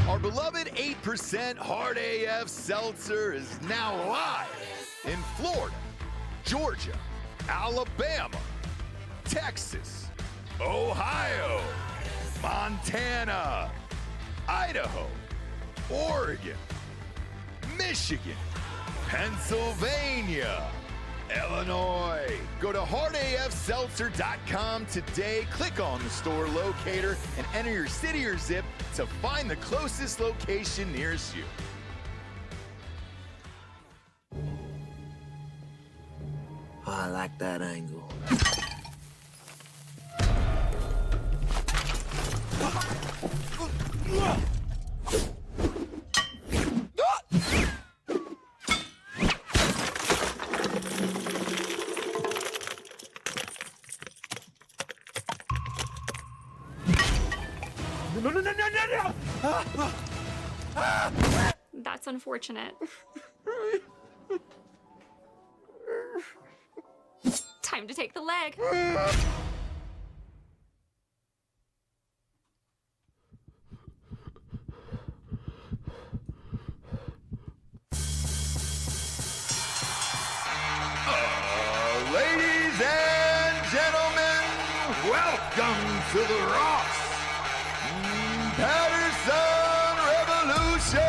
Our beloved 8% Hard AF Seltzer is now live in Florida, Georgia, Alabama, Texas, Ohio, Montana, Idaho, Oregon, Michigan, Pennsylvania, Illinois. Go to hardafseltzer.com today, click on the store locator, and enter your city or zip to find the closest location nearest you. Oh, I like that angle. No. That's unfortunate. Time to take the leg. Ladies and gentlemen, welcome to the Ross Patterson Revolution!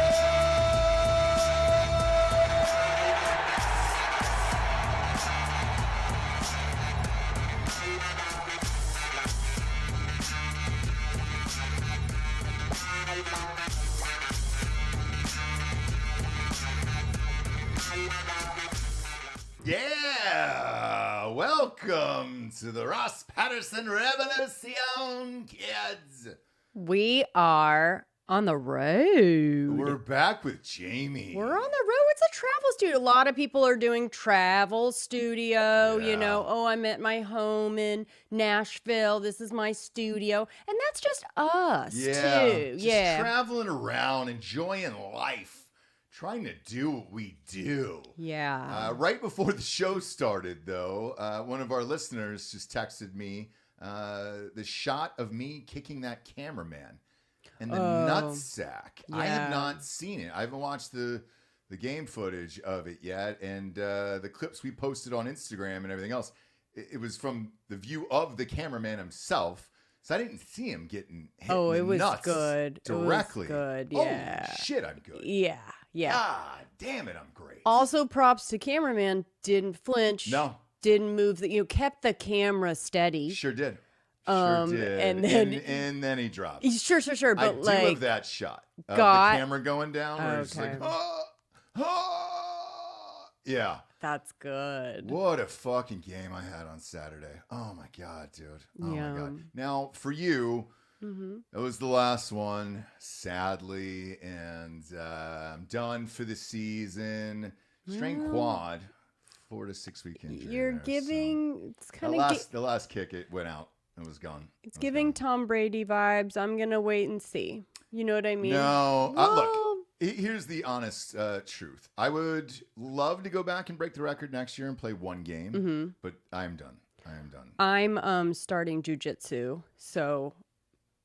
Yeah! Welcome to the Ross Patterson Revolution, kids! We are on the road. We're back with Jamie. We're on the road. It's a travel studio. A lot of people are doing travel studio. Yeah. You know, oh, I'm at my home in Nashville. This is my studio. And that's just us, too. Just traveling around, enjoying life. Trying to do what we do. Yeah. Right before the show started, though, one of our listeners just texted me the shot of me kicking that cameraman in the nutsack. I have not seen it. I haven't watched the game footage of it yet, and the clips we posted on Instagram and everything else, it was from the view of the cameraman himself. So I didn't see him getting hit in the nuts good. directly. It was good, yeah. Holy shit, I'm good. Yeah. God damn it, I'm great. Also, props to cameraman. Didn't flinch. No. Didn't move. Kept the camera steady. Sure did. Sure did. And then he dropped. Sure. But I like, do have that shot of the camera going down where it's like, yeah. That's good. What a fucking game I had on Saturday. Oh my God, dude. Oh my God. Now, for you, it was the last one, sadly, and I'm done for the season. Strained quad, 4 to 6 week injury. You're there, giving, it's kind so. of The last kick, it went out. It was gone. It's giving Tom Brady vibes. I'm going to wait and see. You know what I mean? No. Well, Look, here's the honest truth. I would love to go back and break the record next year and play one game, but I am done. I'm starting jujitsu, so...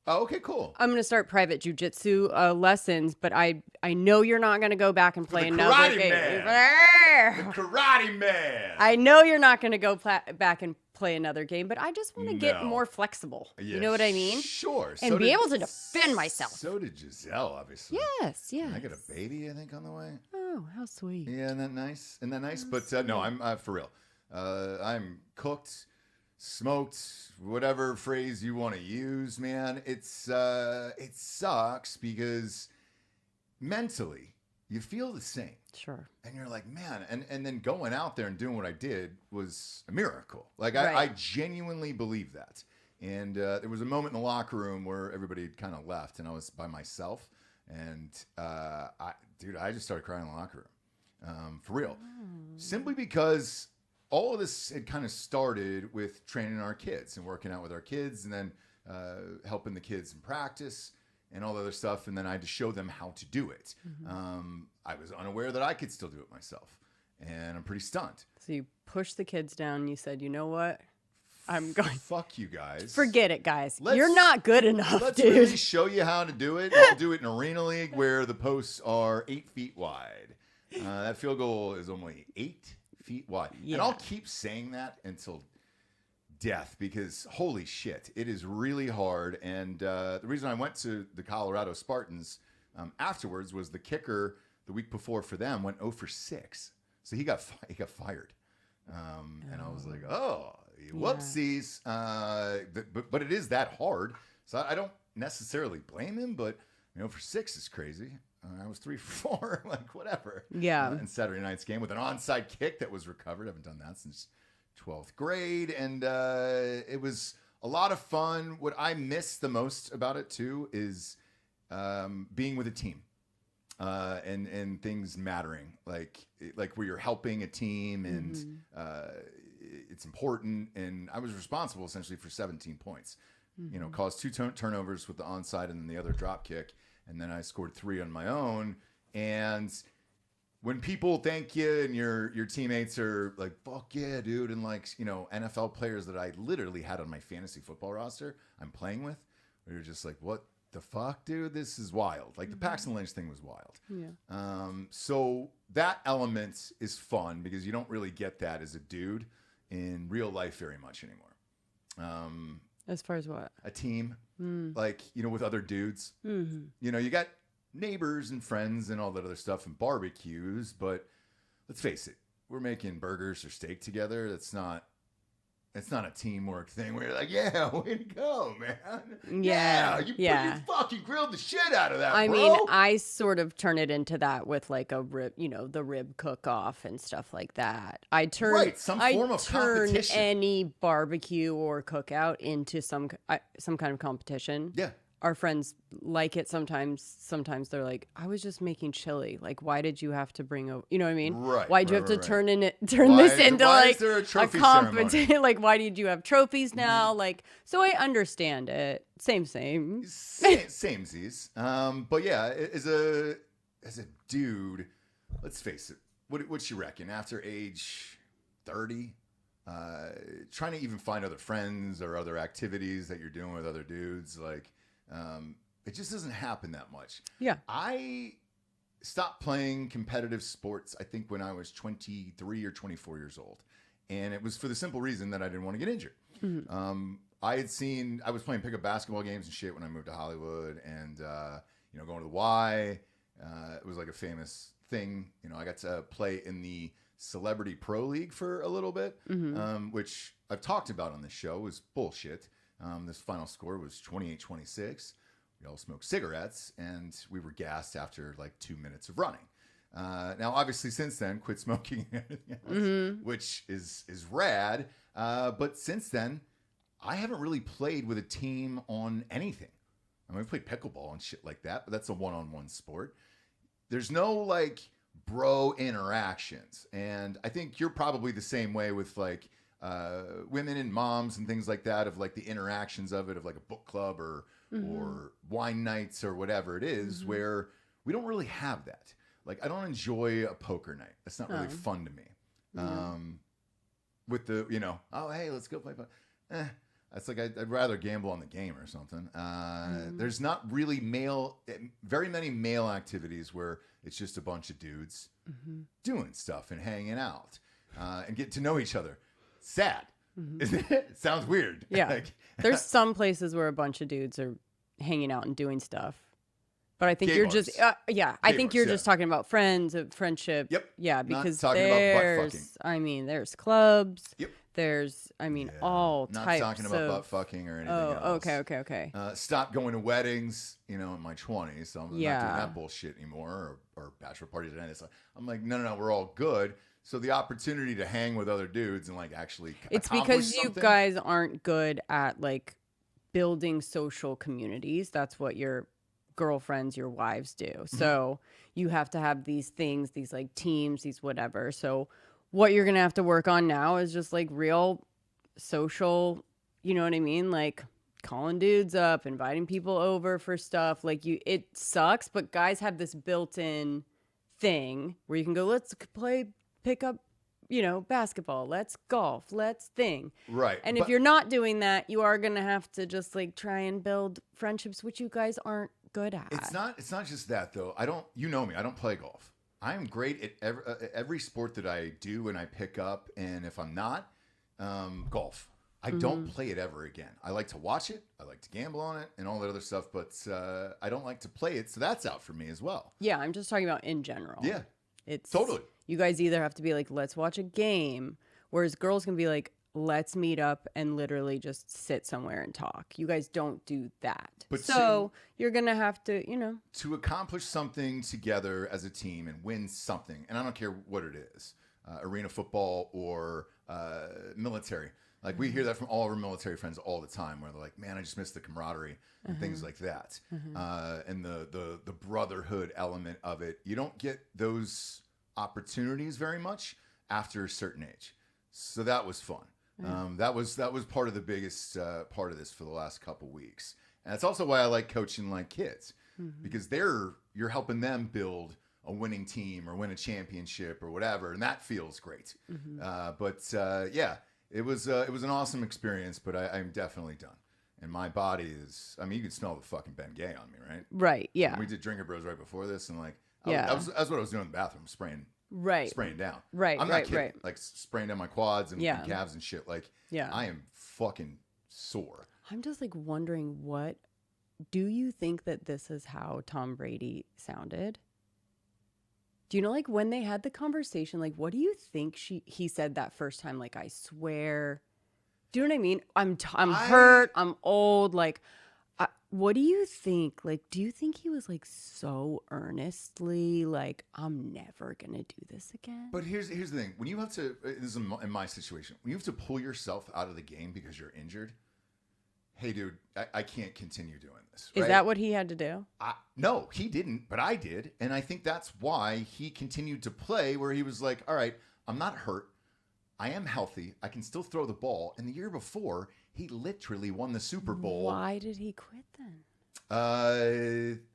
Oh, okay, cool. I'm going to start private jujitsu lessons, but I know you're not going to go back and play another game. The Karate Man. I know you're not going to go back and play another game, but I just want to get more flexible. Yeah, you know what I mean? Sure. And be able to defend myself. So did Giselle, obviously. Yes. I got a baby, I think, on the way. Oh, how sweet. Yeah, isn't that nice? But no, I'm for real. I'm cooked, smoked, whatever phrase you want to use, man. It sucks because mentally you feel the same. Sure. And you're like, man, and then going out there and doing what I did was a miracle. Like, Right. I genuinely believe that. And there was a moment in the locker room where everybody had kind of left and I was by myself. And, I just started crying in the locker room. For real. Simply because all of this had kind of started with training our kids and working out with our kids and then helping the kids in practice and all the other stuff. And then I had to show them how to do it. I was unaware that I could still do it myself. And I'm pretty stunned. So you pushed the kids down and you said, you know what? I'm going. Fuck you guys. Forget it, guys. Let's- You're not good enough, Let's dude. really show you how to do it. I'll do it in Arena League where the posts are 8 feet wide. That field goal is only 8 feet wide. Yeah. And I'll keep saying that until death because holy shit, it is really hard. And the reason I went to the Colorado Spartans afterwards was the kicker the week before for them went 0 for 6. So he got fired. And I was like, whoopsies. But it is that hard. So I don't necessarily blame him, but 0 for 6 is crazy. I was 3 for 4, like whatever. Yeah. In Saturday night's game with an onside kick that was recovered. I haven't done that since 12th grade. And it was a lot of fun. What I miss the most about it too is being with a team. And things mattering, like where you're helping a team and it's important. And I was responsible essentially for 17 points. You know, caused 2 turnovers with the onside and then the other drop kick, and then I scored 3 on my own. And when people thank you and your teammates are like, "Fuck yeah, dude," and like NFL players that I literally had on my fantasy football roster, I'm playing with, we were just like, "What the fuck, dude? This is wild." Like the Paxton Lynch thing was wild. Yeah. So that element is fun because you don't really get that as a dude in real life very much anymore. As far as what? A team, like, with other dudes. Mm-hmm. You got neighbors and friends and all that other stuff and barbecues, but let's face it, we're making burgers or steak together. It's not a teamwork thing where you're like, yeah, way to go, man. Yeah, you fucking grilled the shit out of that, I bro. mean, I sort of turn it into that with like a rib, the rib cook-off and stuff like that. I turn some form of competition. any barbecue or cookout into some kind of competition. Yeah. Our friends like it sometimes. Sometimes they're like, "I was just making chili. Like, why did you have to bring over? You know what I mean? Right. Why'd you have to right. turn this Why into is like there a trophy competition? ceremony? Like, why did you have trophies now? Like, so I understand it. Same. Samesies. But yeah, as a dude, let's face it. What you reckon? After age 30, trying to even find other friends or other activities that you're doing with other dudes, like, it just doesn't happen that much. Yeah. I stopped playing competitive sports, I think, when I was 23 or 24 years old. And it was for the simple reason that I didn't want to get injured. Mm-hmm. I was playing pickup basketball games and shit when I moved to Hollywood and, going to the Y. It was like a famous thing. I got to play in the Celebrity Pro League for a little bit, which I've talked about on this show was bullshit. This final score was 28-26. We all smoked cigarettes, and we were gassed after like 2 minutes of running. Now, obviously, since then, quit smoking and everything else, which is rad. But since then, I haven't really played with a team on anything. I mean, we played pickleball and shit like that, but that's a one-on-one sport. There's no like bro interactions, and I think you're probably the same way with like women and moms and things like that, of like the interactions of it, of like a book club or wine nights or whatever it is, where we don't really have that. Like, I don't enjoy a poker night. That's not really fun to me. With the, oh, hey, let's go play. That's like, I'd rather gamble on the game or something. There's not really very many male activities where it's just a bunch of dudes doing stuff and hanging out and get to know each other. Sad. Isn't it? It sounds weird. Yeah. Like, There's some places where a bunch of dudes are hanging out and doing stuff. But I think Gay you're bars. just, I think bars, you're yeah. just talking about friends, friendship. Yep. Yeah, Not because talking about butt fucking. there's clubs. Yep. There's, Yeah. all Not types talking about of. butt fucking or anything Oh, else. okay. Stop going to weddings, in my 20s. So I'm not doing that bullshit anymore, or bachelor parties or anything. So I'm like, no, we're all good. So the opportunity to hang with other dudes and like actually It's accomplish because you something- guys aren't good at like building social communities. That's what your girlfriends, your wives do. So you have to have these things, these like teams, these whatever. So what you're going to have to work on now is just like real social, you know what I mean? Like calling dudes up, inviting people over for stuff. Like it sucks, but guys have this built-in thing where you can go, let's play pickup basketball, let's golf, let's thing. Right. And if you're not doing that, you are going to have to just like try and build friendships, which you guys aren't good at. It's not just that though. You know me, I don't play golf. I am great at every sport that I do and I pick up. And if I'm not, golf. I don't play it ever again. I like to watch it. I like to gamble on it and all that other stuff, but I don't like to play it. So that's out for me as well. Yeah, I'm just talking about in general. Yeah. It's totally. You guys either have to be like, let's watch a game, whereas girls can be like, let's meet up and literally just sit somewhere and talk. You guys don't do that. But so you're going to have to, to accomplish something together as a team and win something. And I don't care what it is, arena football or military. Like we hear that from all of our military friends all the time where they're like, man, I just miss the camaraderie and things like that. And the brotherhood element of it. You don't get those opportunities very much after a certain age. So that was fun. That was part of the biggest part of this for the last couple weeks. And that's also why I like coaching like kids because you're helping them build a winning team or win a championship or whatever. And that feels great. Yeah. It was an awesome experience, but I'm definitely done. And my body is, you can smell the fucking Ben Gay on me, right? Right, yeah. And we did Drinkin Bros right before this, and Yeah. that's what I was doing in the bathroom, spraying down. Right, I'm not right, kidding. right. Like spraying down my quads and calves and shit. Like, Yeah. I am fucking sore. I'm just like wondering, do you think that this is how Tom Brady sounded? Do you know, like, when they had the conversation, like, what do you think he said that first time? Like, I swear. Do you know what I mean? I'm hurt. I'm old. Like, what do you think? Like, do you think he was, like, so earnestly, like, I'm never going to do this again? But here's the thing. When you have to, this is in my situation, when you have to pull yourself out of the game because you're injured, hey, dude, I can't continue doing this. Right? Is that what he had to do? No, he didn't, but I did. And I think that's why he continued to play where he was like, all right, I'm not hurt. I am healthy. I can still throw the ball. And the year before, he literally won the Super Bowl. Why did he quit then?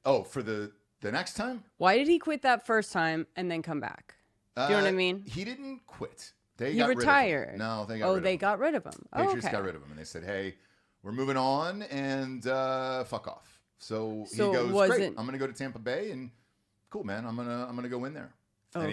For the next time? Why did he quit that first time and then come back? Do you know what I mean? He didn't quit. He retired. No, they got rid of him. They got rid of him. Patriots got rid of him. And they said, hey, we're moving on and fuck off. So he goes, great, I'm going to go to Tampa Bay and cool, man. I'm going to go in there. And,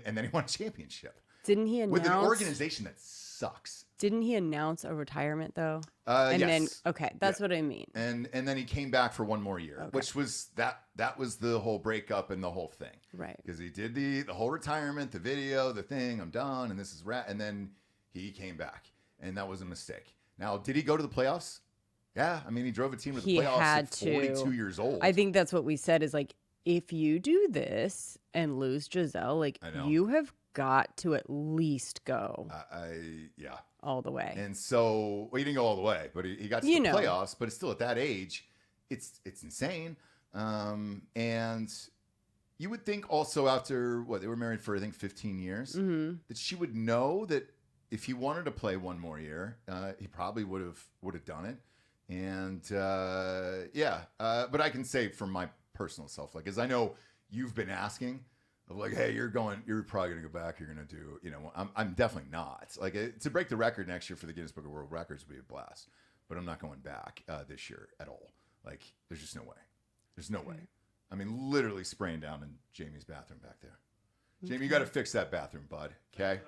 and then he won a championship. Didn't he announce? With an organization that sucks. Didn't he announce a retirement though? Yes. That's what I mean. And then he came back for one more year, which was that was the whole breakup and the whole thing. Right. Because he did the whole retirement, the video, the thing, I'm done, and this is and then he came back. And that was a mistake. Now, did he go to the playoffs? Yeah. He drove a team to the playoffs at 42 years old. I think that's what we said is like, if you do this and lose Giselle, like you have got to at least go. All the way. And so, he didn't go all the way, but he got to the playoffs, but it's still at that age, it's insane. And you would think also after, they were married for, I think, 15 years, that she would know that if he wanted to play one more year, he probably would have done it. And but I can say from my personal self, like, as I know you've been asking, of like, hey, you're probably gonna go back. You're gonna do, I'm definitely not. Like, to break the record next year for the Guinness Book of World Records would be a blast, but I'm not going back this year at all. Like, there's just no way. There's no way. Literally spraying down in Jamie's bathroom back there. Jamie, you got to fix that bathroom, bud. Okay.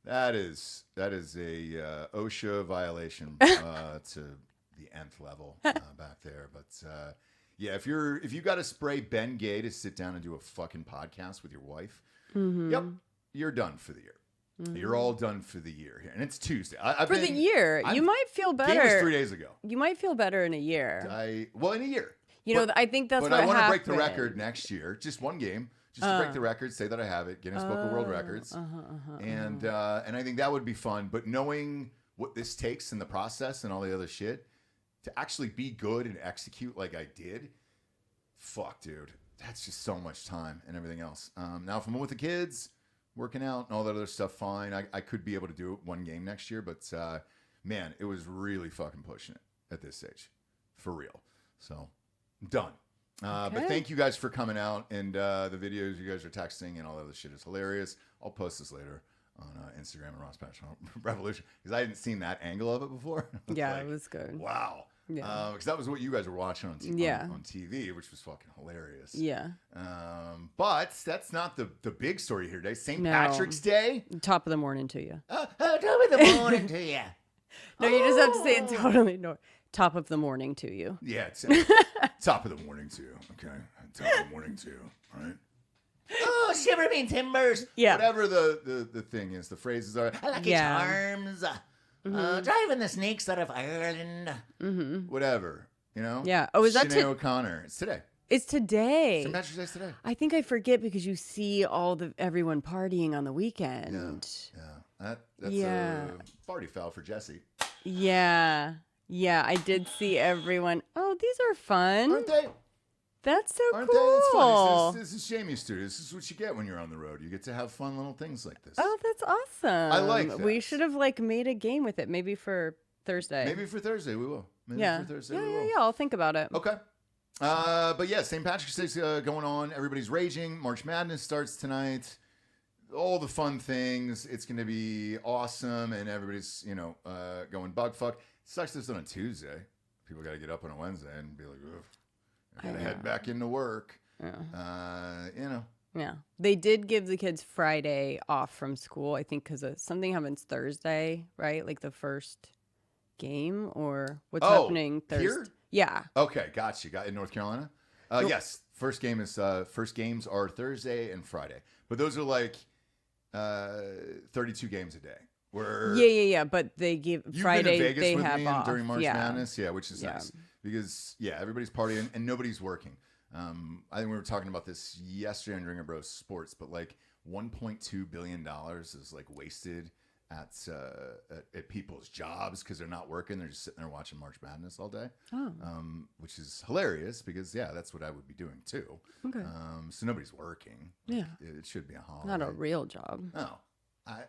That is a OSHA violation to the nth level back there. But if you got to spray Ben Gay to sit down and do a fucking podcast with your wife, yep, you're done for the year. You're all done for the year here, and it's Tuesday. The year, you might feel better. Game was 3 days ago. You might feel better in a year. In a year. I think that's what happened. But I want to break the record next year. Just one game. Just to break the record, say that I have it, Guinness Book of World Records. And I think that would be fun. But knowing what this takes in the process and all the other shit, to actually be good and execute like I did, fuck, dude. That's just so much time and everything else. Now, if I'm with the kids, working out and all that other stuff, fine. I could be able to do one game next year. But, man, it was really fucking pushing it at this stage. For real. So, I'm done. But thank you guys for coming out, and the videos you guys are texting and all that other shit is hilarious. I'll post this later. on Instagram and Ross Patterson Revolution because I hadn't seen that angle of it before. Yeah, it was good. Wow. Yeah. Because that was what you guys were watching on TV, which was fucking hilarious. Yeah. But that's not the big story here today. St. Patrick's Day. Top of the morning to you. Top of the morning to you. No, you just have to say it totally top of the morning to you. Yeah, it's top of the morning too. Okay, top of the morning too. All right. Oh, shiver me timbers. Yeah. Whatever the thing is, the phrases are. I like your charms. Driving the snakes out of Ireland. Whatever, you know. Yeah. Oh, is that Sinead O'Connor? It's today. It's today. St. Patrick's Day's today. I think I forget because you see everyone partying on the weekend. Yeah. That's a party foul for Jessie. Yeah. Yeah, I did see everyone. Oh, these are fun. Aren't they? That's so Aren't cool. they? It's fun. This is Jamie's studio. This is what you get when you're on the road. You get to have fun little things like this. Oh, that's awesome. I like that. We should have made a game with it. Maybe for Thursday. Maybe for Thursday we will. Yeah, I'll think about it. Okay. But yeah, St. Patrick's Day's going on. Everybody's raging. March Madness starts tonight. All the fun things. It's going to be awesome, and everybody's going bug fuck. It sucks this on a Tuesday. People got to get up on a Wednesday and be like, ugh. I gotta head back into work. Yeah. Yeah. They did give the kids Friday off from school, I think, because something happens Thursday, right? Like the first game, or what's happening Thursday? Here? Yeah. Okay, got you. Got in North Carolina? Yes. First games are Thursday and Friday. But those are 32 games a day. Yeah. But they give Friday. Been to Vegas they with have me off during March Madness, which is nice because everybody's partying and nobody's working. I think we were talking about this yesterday on Drinkin Bros Sports, but $1.2 billion is wasted at people's jobs because they're not working. They're just sitting there watching March Madness all day, which is hilarious because that's what I would be doing too. Okay. So nobody's working. Yeah. It should be a holiday. Not a real job. No, it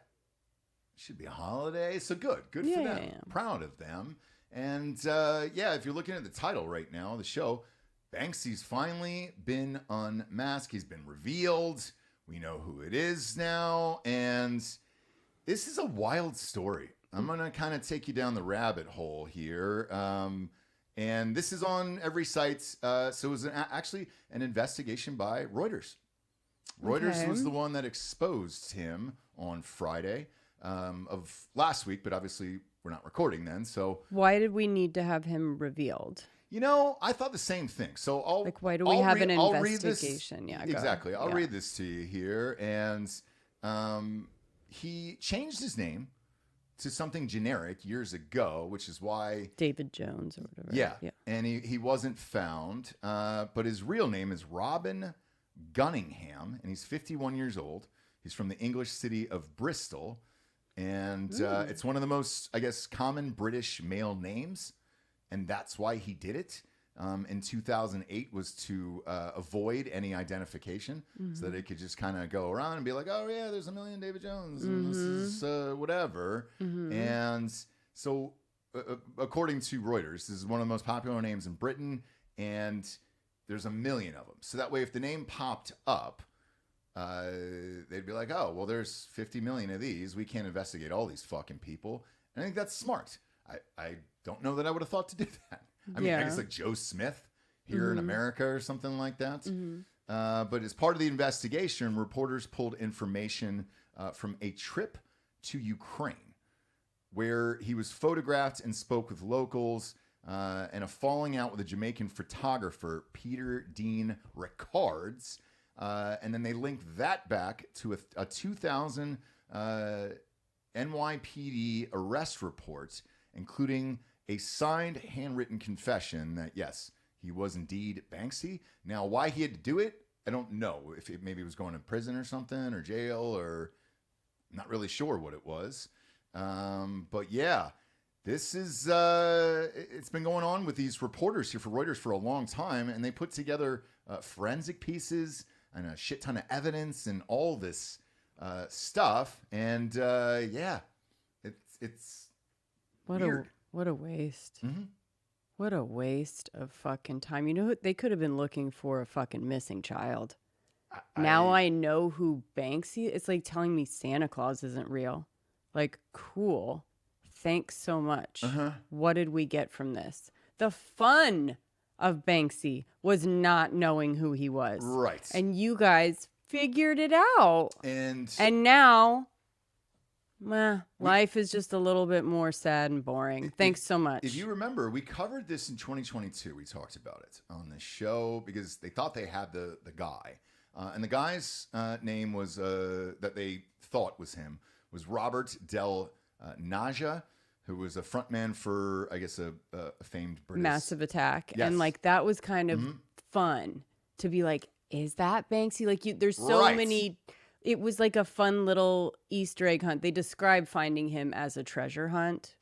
should be a holiday. So good for them. Yeah. Proud of them. And if you're looking at the title right now, the show, Banksy's finally been unmasked. He's been revealed. We know who it is now. And this is a wild story. I'm going to kind of take you down the rabbit hole here. And this is on every site. So it was actually an investigation by Reuters. Reuters was the one that exposed him on Friday of last week, but obviously we're not recording then. So why did we need to have him revealed? I thought the same thing. So why do we have an investigation? Yeah, exactly. I'll read this to you here. And he changed his name to something generic years ago, which is why David Jones or whatever. Yeah. And he wasn't found. But his real name is Robin Gunningham, and he's 51 years old. He's from the English city of Bristol. And it's one of the most, I guess, common British male names. And that's why he did it in 2008 was to avoid any identification so that it could just kind of go around and be like, oh, yeah, there's a million David Jones and this is whatever. And so according to Reuters, this is one of the most popular names in Britain, and there's a million of them. So that way, if the name popped up, they'd be like, oh, well, there's 50 million of these. We can't investigate all these fucking people. And I think that's smart. I don't know that I would have thought to do that. I mean, I guess Joe Smith here in America or something like that. But as part of the investigation, reporters pulled information from a trip to Ukraine where he was photographed and spoke with locals and a falling out with a Jamaican photographer, Peter Dean Ricards. And then they linked that back to a 2000 NYPD arrest report, including a signed handwritten confession that, yes, he was indeed Banksy. Now, why he had to do it, I don't know. If maybe he was going to prison or something or jail, or not really sure what it was. But yeah, this is, it's been going on with these reporters here for Reuters for a long time, and they put together forensic pieces and a shit ton of evidence and all this stuff. And it's weird. What a waste. What a waste of fucking time. You know, they could have been looking for a fucking missing child. Now I know who Banksy. It's like telling me Santa Claus isn't real. Like, cool. Thanks so much. What did we get from this? The fun of Banksy was not knowing who he was. Right. And you guys figured it out. And now, life is just a little bit more sad and boring. Thanks so much. If you remember, we covered this in 2022. We talked about it on the show because they thought they had the guy. And the guy's name was, that they thought was him, was Robert Del Naja, who was a frontman for, I guess, a famed British... Massive Attack. Yes. And, like, that was kind of fun to be like, is that Banksy? Like, there's so many... It was like a fun little Easter egg hunt. They described finding him as a treasure hunt.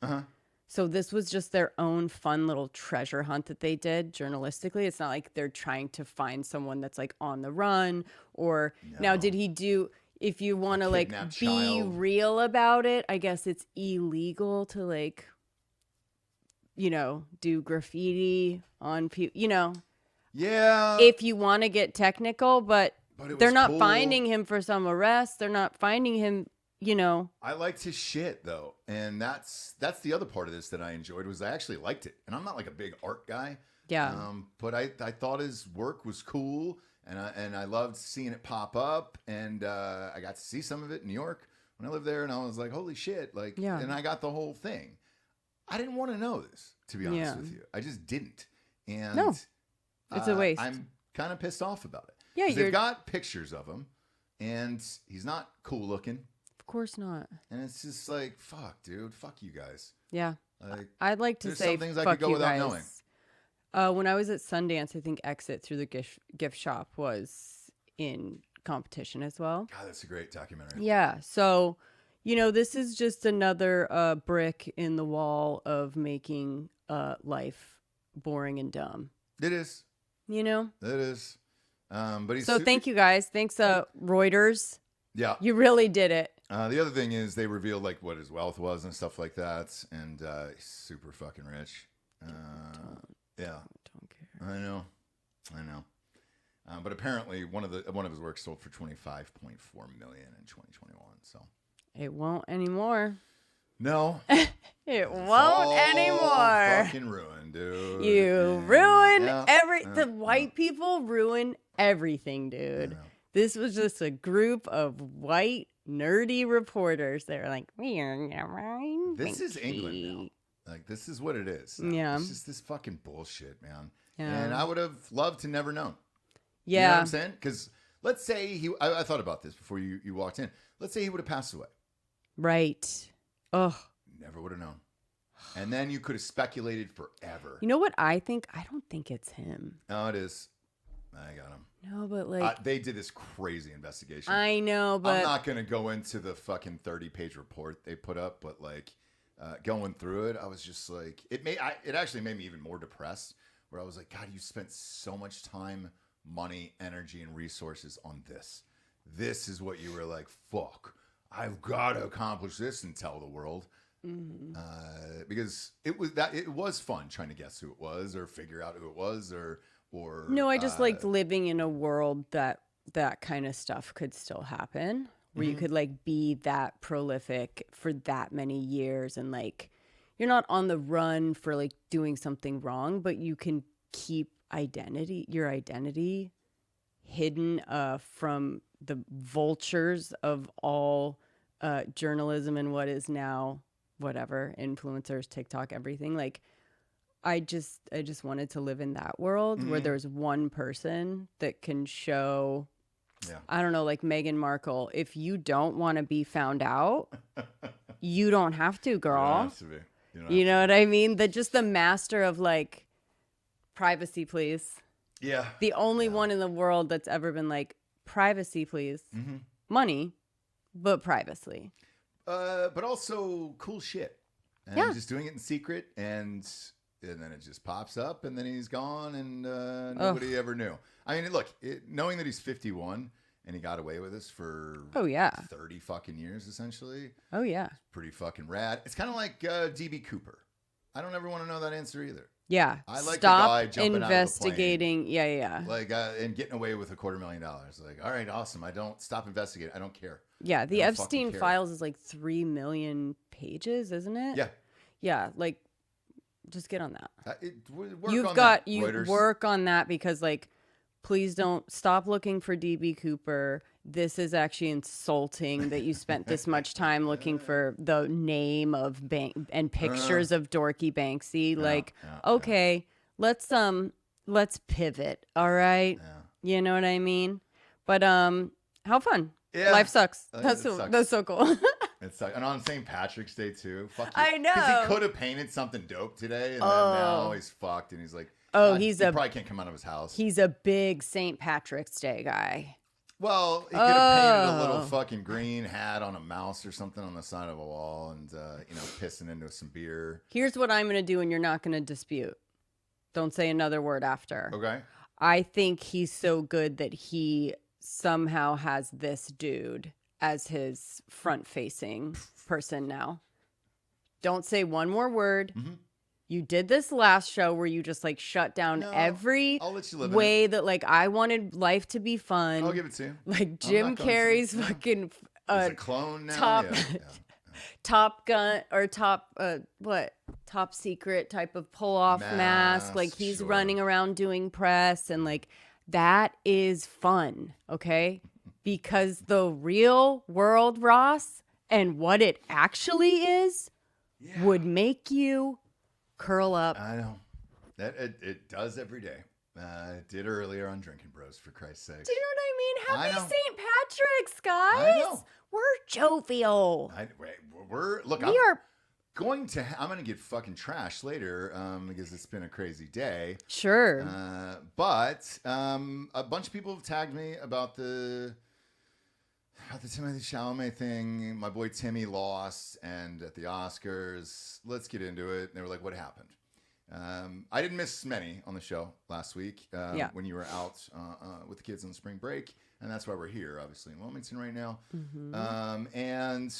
So this was just their own fun little treasure hunt that they did journalistically. It's not like they're trying to find someone that's like on the run or... Now, did he do... If you want to like be real about it, I guess it's illegal to like, do graffiti on people, Yeah. if you want to get technical, but they're not cool. finding him for some arrest. They're not finding him, I liked his shit though. And that's the other part of this that I enjoyed was I actually liked it. And I'm not like a big art guy. Yeah. But I thought his work was cool. And I loved seeing it pop up, and I got to see some of it in New York when I lived there, and I was like, "Holy shit!" Like, and I got the whole thing. I didn't want to know this, to be honest with you. I just didn't, and no, it's a waste. I'm kind of pissed off about it. Yeah, they've got pictures of him, and he's not cool looking. Of course not. And it's just like, fuck, dude, fuck you guys. Yeah, like, I'd like to say, some things I fuck could go you without guys. knowing. When I was at Sundance, I think Exit Through the Gift Shop was in competition as well. God, that's a great documentary. Yeah. So, this is just another brick in the wall of making life boring and dumb. It is. It is. But he's thank you guys. Thanks, Reuters. Yeah. You really did it. The other thing is they revealed like what his wealth was and stuff like that, and he's super fucking rich. Yeah, don't care. I know. But apparently one of his works sold for $25.4 million in 2021. So it won't anymore. No, it won't anymore. Fucking ruined, dude. You ruin the white people ruin everything, dude. This was just a group of white nerdy reporters. They were like, "We are right." This is England now. Like, this is what it is. Yeah. It's just this fucking bullshit, man. Yeah. And I would have loved to never known. Yeah. You know what I'm saying? Because let's say I thought about this before you walked in. Let's say he would have passed away. Right. Ugh. Never would have known. And then you could have speculated forever. You know what I think? I don't think it's him. Oh, it is. I got him. No, but like... they did this crazy investigation. I know, but... I'm not going to go into the fucking 30-page report they put up, but like... going through it, I was just like, it actually made me even more depressed, where I was like, God, you spent so much time, money, energy, and resources on this. This is what you were like, fuck, I've got to accomplish this and tell the world. Because it was fun trying to guess who it was or figure out who it was or no, I just liked living in a world that kind of stuff could still happen. Where you could like be that prolific for that many years and like you're not on the run for like doing something wrong, but you can keep your identity hidden from the vultures of all journalism and what is now whatever influencers, TikTok, everything. Like I just wanted to live in that world where there's one person that can show. Yeah. I don't know, like Meghan Markle. If you don't want to be found out, you don't have to, girl. You don't have to be. You know what I mean? Just the master of like privacy, please. Yeah. The only one in the world that's ever been like privacy, please. Money, but privacy. But also cool shit. And just doing it in secret and then it just pops up and then he's gone and nobody ever knew. I mean, look, knowing that he's 51 and he got away with this for 30 fucking years, essentially. Oh, yeah. Pretty fucking rad. It's kind of like DB Cooper. I don't ever want to know that answer either. Yeah. I like the Stop guy jumping out of a investigating. Yeah. Like, and getting away with $250,000. Like, all right, awesome. I don't stop investigating. I don't care. Yeah. The I don't fucking Epstein care. files is like 3 million pages, isn't it? Yeah. Yeah. Like, just get on that. Reuters. Work on that because, like, please don't stop looking for DB Cooper. This is actually insulting that you spent this much time looking for the name of and pictures of dorky Banksy. Okay, let's pivot. All right. Yeah. You know what I mean? But how fun. Yeah. Life sucks. Sucks. That's so cool. It's like, and on St. Patrick's Day too. Fuck you. I know. Because he could have painted something dope today, and then now he's fucked, and he's like, he probably can't come out of his house. He's a big St. Patrick's Day guy. Well, he could have painted a little fucking green hat on a mouse or something on the side of a wall, and pissing into some beer. Here's what I'm gonna do, and you're not gonna dispute. Don't say another word after. Okay. I think he's so good that he somehow has this dude as his front-facing person now. Don't say one more word. Mm-hmm. You did this last show where you just like shut down every I'll let you live way that like I wanted life to be fun. I'll give it to you. Like Jim Carrey's fucking He's a clone now. top Yeah. Top Gun or top secret type of pull off mask. Like he's sure. running around doing press and like that is fun, okay? Because the real world, Ross, and what it actually is would make you curl up. I know. That it does every day. It did earlier on Drinkin' Bros, for Christ's sake. Do you know what I mean? I know. Happy St. Patrick's, guys. I know. We're jovial. I'm gonna get fucking trashed later because it's been a crazy day. Sure. But a bunch of people have tagged me about the Timothee Chalamet thing. My boy Timmy lost, and at the Oscars, let's get into it. And they were like, "What happened?" I didn't miss many on the show last week when you were out with the kids on spring break, and that's why we're here, obviously in Wilmington right now. Mm-hmm. And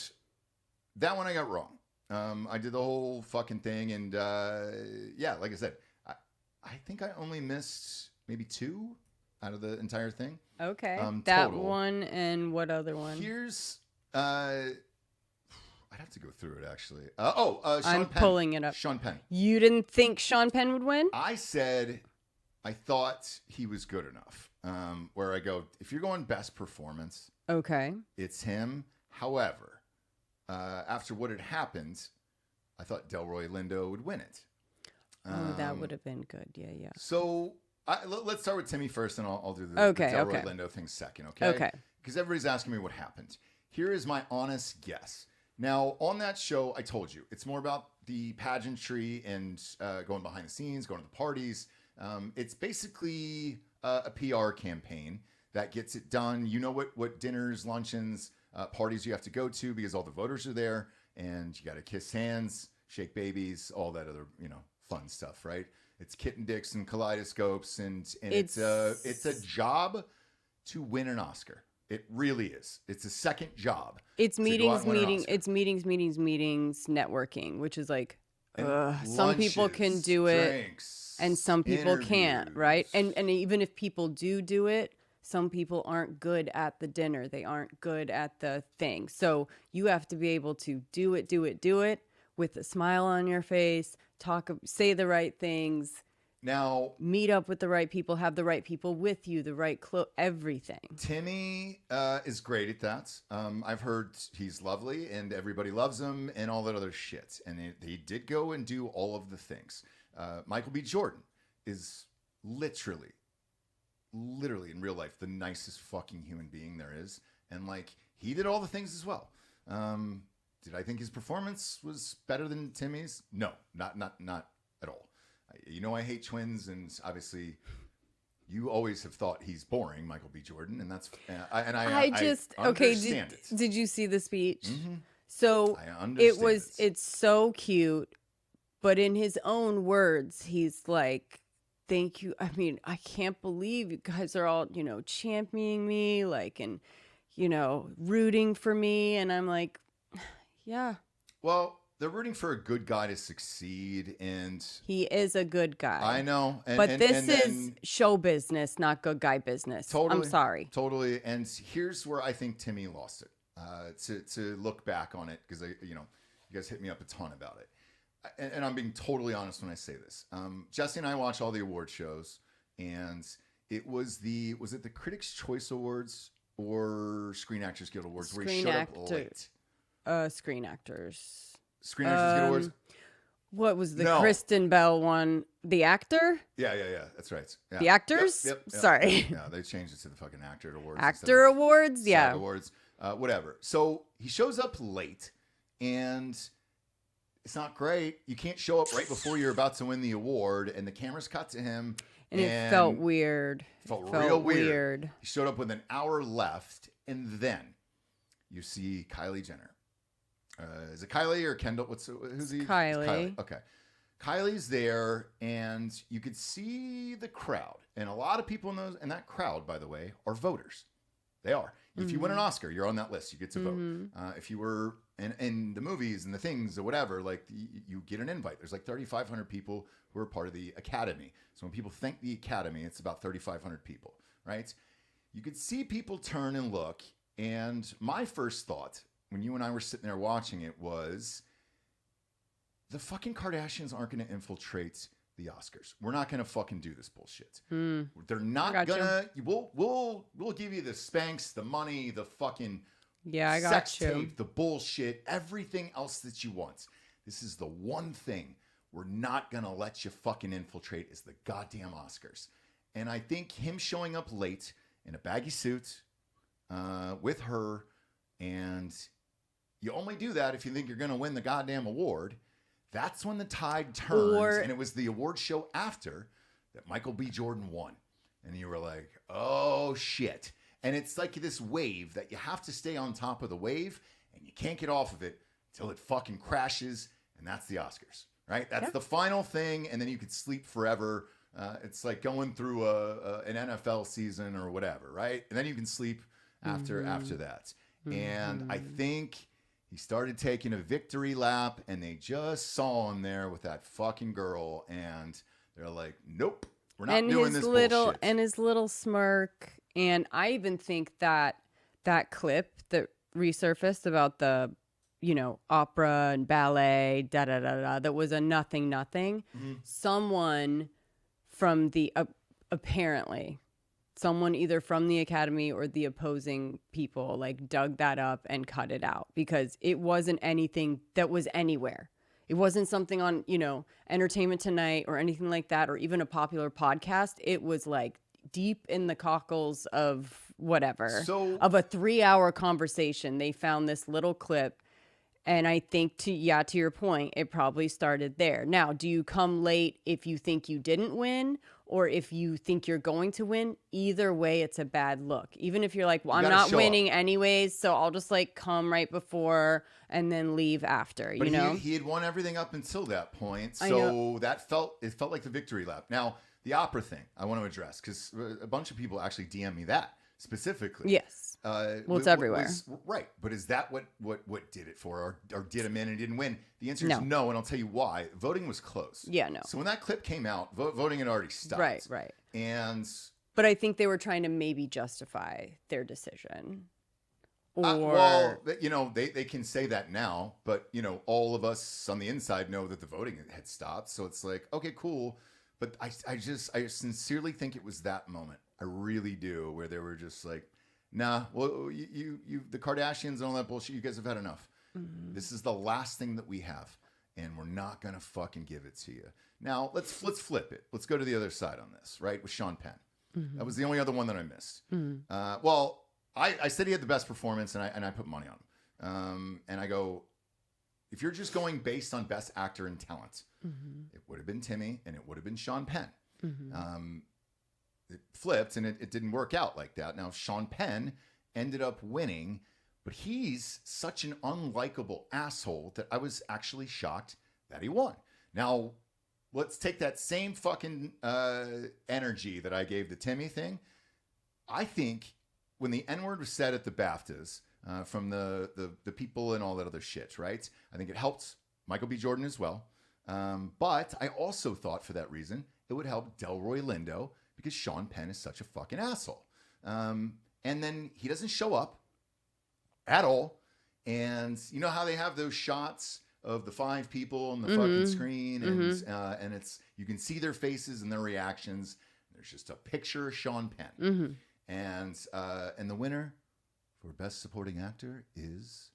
that one I got wrong. I did the whole fucking thing, and like I said, I think I only missed maybe 2 out of the entire thing. Okay. That total. One and what other one? Here's I'd have to go through it actually. Sean I'm Penn. pulling it up. Sean Penn. You didn't think Sean Penn would win? I said I thought he was good enough. Where I go, if you're going best performance, okay, it's him. However, after what had happened, I thought Delroy Lindo would win it. That would have been good. Yeah. So let's start with Timmy first, and I'll do the Delroy Lindo thing second. Okay. Because everybody's asking me what happened. Here is my honest guess. Now, on that show, I told you, it's more about the pageantry and going behind the scenes, going to the parties. It's basically a PR campaign that gets it done. You know what dinners, luncheons, parties you have to go to because all the voters are there, and you got to kiss hands, shake babies, all that other fun stuff, right? It's kitten dicks and kaleidoscopes, and it's a job to win an Oscar. It really is. It's a second job. It's meetings, networking, which is like, some people can do it, drinks, and some people can't, interviews. right? And even if people do it, some people aren't good at the dinner. They aren't good at the thing. So you have to be able to do it with a smile on your face, say the right things. Now, meet up with the right people, have the right people with you, the right everything. Timmy is great at that. I've heard he's lovely and everybody loves him and all that other shit. And he did go and do all of the things. Michael B. Jordan is literally in real life the nicest fucking human being there is. And like, he did all the things as well. Did I think his performance was better than Timmy's? No, not at all. I hate twins, and obviously, you always have thought he's boring, Michael B. Jordan, and that's I understand it. Did you see the speech? Mm-hmm. So I understand it's so cute, but in his own words, he's like, "Thank you. I mean, I can't believe you guys are all championing me, like, and rooting for me," and I'm like, yeah. Well, they're rooting for a good guy to succeed, and He is a good guy. I know. But this is show business, not good guy business. Totally. I'm sorry. Totally. And here's where I think Timmy lost it. To look back on it, because you guys hit me up a ton about it. And I'm being totally honest when I say this. Jessie and I watch all the award shows, and it was it the Critics' Choice Awards or Screen Actors Guild Awards where he showed up late? Screen Actors. Screen Actors Guild Awards? What was the Kristen Bell one? The actor? Yeah. That's right. Yeah. The actors? Yep. Sorry. Yeah, they changed it to the fucking Actor Awards. Actor Awards? Yeah. SAG Awards. Whatever. So he shows up late, and it's not great. You can't show up right before you're about to win the award, and the cameras cut to him. And it felt weird. Felt real weird. He showed up with an hour left, and then you see Kylie Jenner. Is it Kylie or Kendall? Who's he? Kylie. Okay. Kylie's there, and you could see the crowd. And a lot of people in that crowd, by the way, are voters. They are. If you win an Oscar, you're on that list. You get to vote. If you were in the movies and the things or whatever, like you get an invite. There's like 3,500 people who are part of the Academy. So when people think the Academy, it's about 3,500 people, right? You could see people turn and look. And my first thought when you and I were sitting there watching it was, the fucking Kardashians aren't going to infiltrate the Oscars. We're not going to fucking do this bullshit. They're not gonna. We'll give you the Spanx, the money, the fucking sex tape, the bullshit, everything else that you want. This is the one thing we're not gonna let you fucking infiltrate is the goddamn Oscars. And I think him showing up late in a baggy suit with her, and you only do that if you think you're gonna win the goddamn award. That's when the tide turns, and it was the award show after that Michael B. Jordan won. And you were like, oh, shit. And it's like this wave that you have to stay on top of the wave, and you can't get off of it until it fucking crashes, and that's the Oscars, right? That's the final thing, and then you could sleep forever. It's like going through an NFL season or whatever, right? And then you can sleep after that. And I think he started taking a victory lap, and they just saw him there with that fucking girl, and they're like, nope, we're not doing this bullshit. And his little smirk, and I even think that clip that resurfaced about the, opera and ballet, that was a nothing. Someone from the, apparently, someone either from the Academy or the opposing people like dug that up and cut it out, because it wasn't anything that was anywhere. It wasn't something on, Entertainment Tonight or anything like that, or even a popular podcast. It was like deep in the cockles of whatever, of a 3-hour conversation. They found this little clip. And I think to your point, it probably started there. Now, do you come late if you think you didn't win, or if you think you're going to win? Either way, it's a bad look. Even if you're like, well, I'm not winning anyways, so I'll just like come right before and then leave after. But he had won everything up until that point, so it felt like the victory lap. Now, the opera thing I want to address, because a bunch of people actually DM me that specifically. Yes. Well, it's everywhere. Right. But is that what did it for? Or did him in and didn't win? The answer is no, and I'll tell you why. Voting was close. Yeah, no. So when that clip came out, voting had already stopped. Right. But I think they were trying to maybe justify their decision. They can say that now, but, all of us on the inside know that the voting had stopped. So it's like, okay, cool. But I sincerely think it was that moment. I really do, where they were just like, nah, well, you the Kardashians and all that bullshit, you guys have had enough. Mm-hmm. This is the last thing that we have, and we're not gonna fucking give it to you. Now let's flip it. Let's go to the other side on this, right? With Sean Penn. Mm-hmm. That was the only other one that I missed. Mm-hmm. I said he had the best performance, and I put money on him. And I go, if you're just going based on best actor and talent, it would have been Timmy, and it would have been Sean Penn. Mm-hmm. It flipped, and it didn't work out like that. Now, Sean Penn ended up winning, but he's such an unlikable asshole that I was actually shocked that he won. Now, let's take that same fucking energy that I gave the Timmy thing. I think when the N-word was said at the BAFTAs from the people and all that other shit, right? I think it helped Michael B. Jordan as well. But I also thought for that reason it would help Delroy Lindo because Sean Penn is such a fucking asshole. And then he doesn't show up at all. And you know how they have those shots of the 5 people on the fucking screen, and it's you can see their faces and their reactions. There's just a picture of Sean Penn, and the winner for Best Supporting Actor is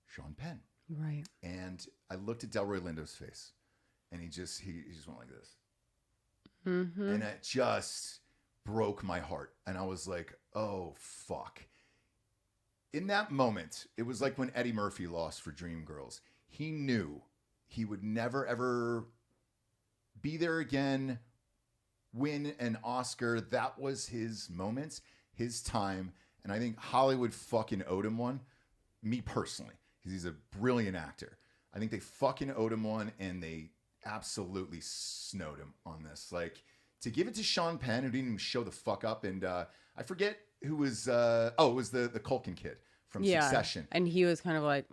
Sean Penn. Right. And I looked at Delroy Lindo's face, and he just went like this, and it just broke my heart. And I was like, oh fuck. In that moment, it was like when Eddie Murphy lost for Dreamgirls. He knew he would never, ever be there again, win an Oscar. That was his moment, his time. And I think Hollywood fucking owed him one, me personally, because he's a brilliant actor. I think they fucking owed him one, and they absolutely snowed him on this. Like, to give it to Sean Penn, who didn't even show the fuck up, and I forget who was, it was the Culkin kid from Succession. And he was kind of like,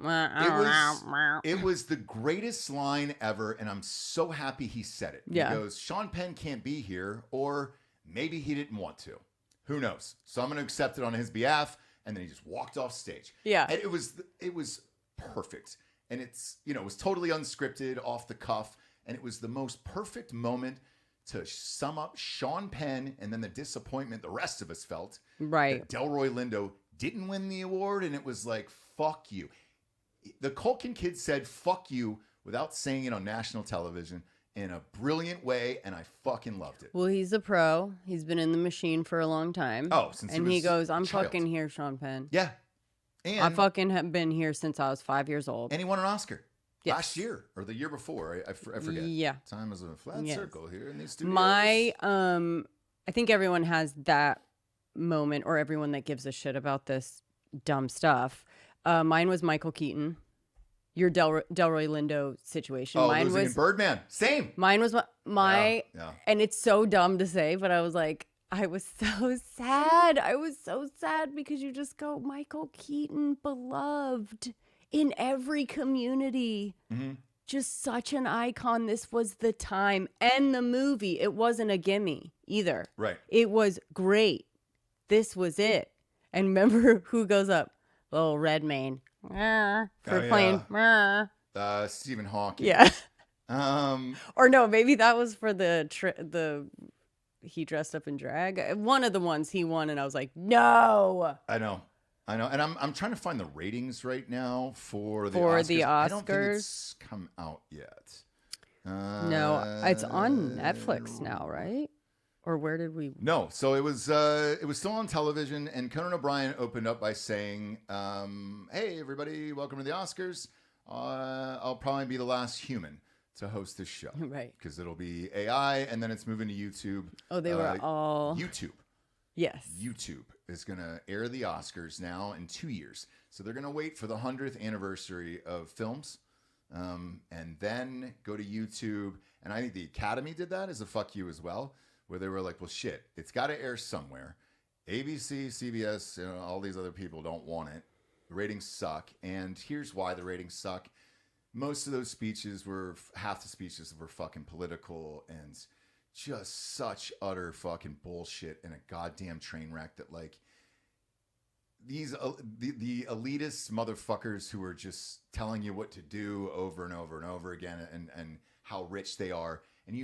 it was the greatest line ever, and I'm so happy he said it. Yeah. He goes, Sean Penn can't be here, or maybe he didn't want to. Who knows? So I'm going to accept it on his behalf, and then he just walked off stage. Yeah. And it was perfect. And it's, it was totally unscripted, off the cuff, and it was the most perfect moment to sum up Sean Penn and then the disappointment the rest of us felt. Right. That Delroy Lindo didn't win the award, and it was like, fuck you. The Culkin kid said fuck you without saying it on national television in a brilliant way, and I fucking loved it. Well, he's a pro. He's been in the machine for a long time. Oh, since and he he was goes, I'm a child. fucking here, Sean Penn. Yeah. And I fucking have been here since I was 5 years old. And he won an Oscar. Yes. Last year or the year before. I forget. Yeah. Time is a flat circle here in these studios. I think everyone has that moment, or everyone that gives a shit about this dumb stuff. Mine was Michael Keaton. Your Delroy Lindo situation. Mine losing was in Birdman. Same. Mine was my Yeah. and it's so dumb to say, but I was like, I was so sad. I was so sad because you just go, Michael Keaton, beloved in every community. Mm-hmm. Just such an icon. This was the time. And the movie, it wasn't a gimme either. Right. It was great. This was it. And remember who goes up? Little Redmayne. For playing. Stephen Hawking. Yeah. Or no, maybe that was for the he dressed up in drag. One of the ones he won, and I was like, no. I know. And I'm trying to find the ratings right now for the Oscars. I don't think it's come out yet. No, it's on Netflix now, right? Or where did we? No, so it was still on television, and Conan O'Brien opened up by saying, "Hey, everybody, welcome to the Oscars. I'll probably be the last human to host this show, right? Because it'll be AI, and then it's moving to YouTube. Oh, they were all YouTube. Yes, YouTube is going to air the Oscars now in 2 years, so they're going to wait for the 100th anniversary of films, and then go to YouTube. And I think the Academy did that as a fuck you as well." Where they were like, well, shit, it's got to air somewhere. ABC, CBS, all these other people don't want it. The ratings suck. And here's why the ratings suck. Most of those speeches half the speeches were fucking political and just such utter fucking bullshit and a goddamn train wreck that, like, these the elitist motherfuckers who are just telling you what to do over and over and over again and how rich they are. And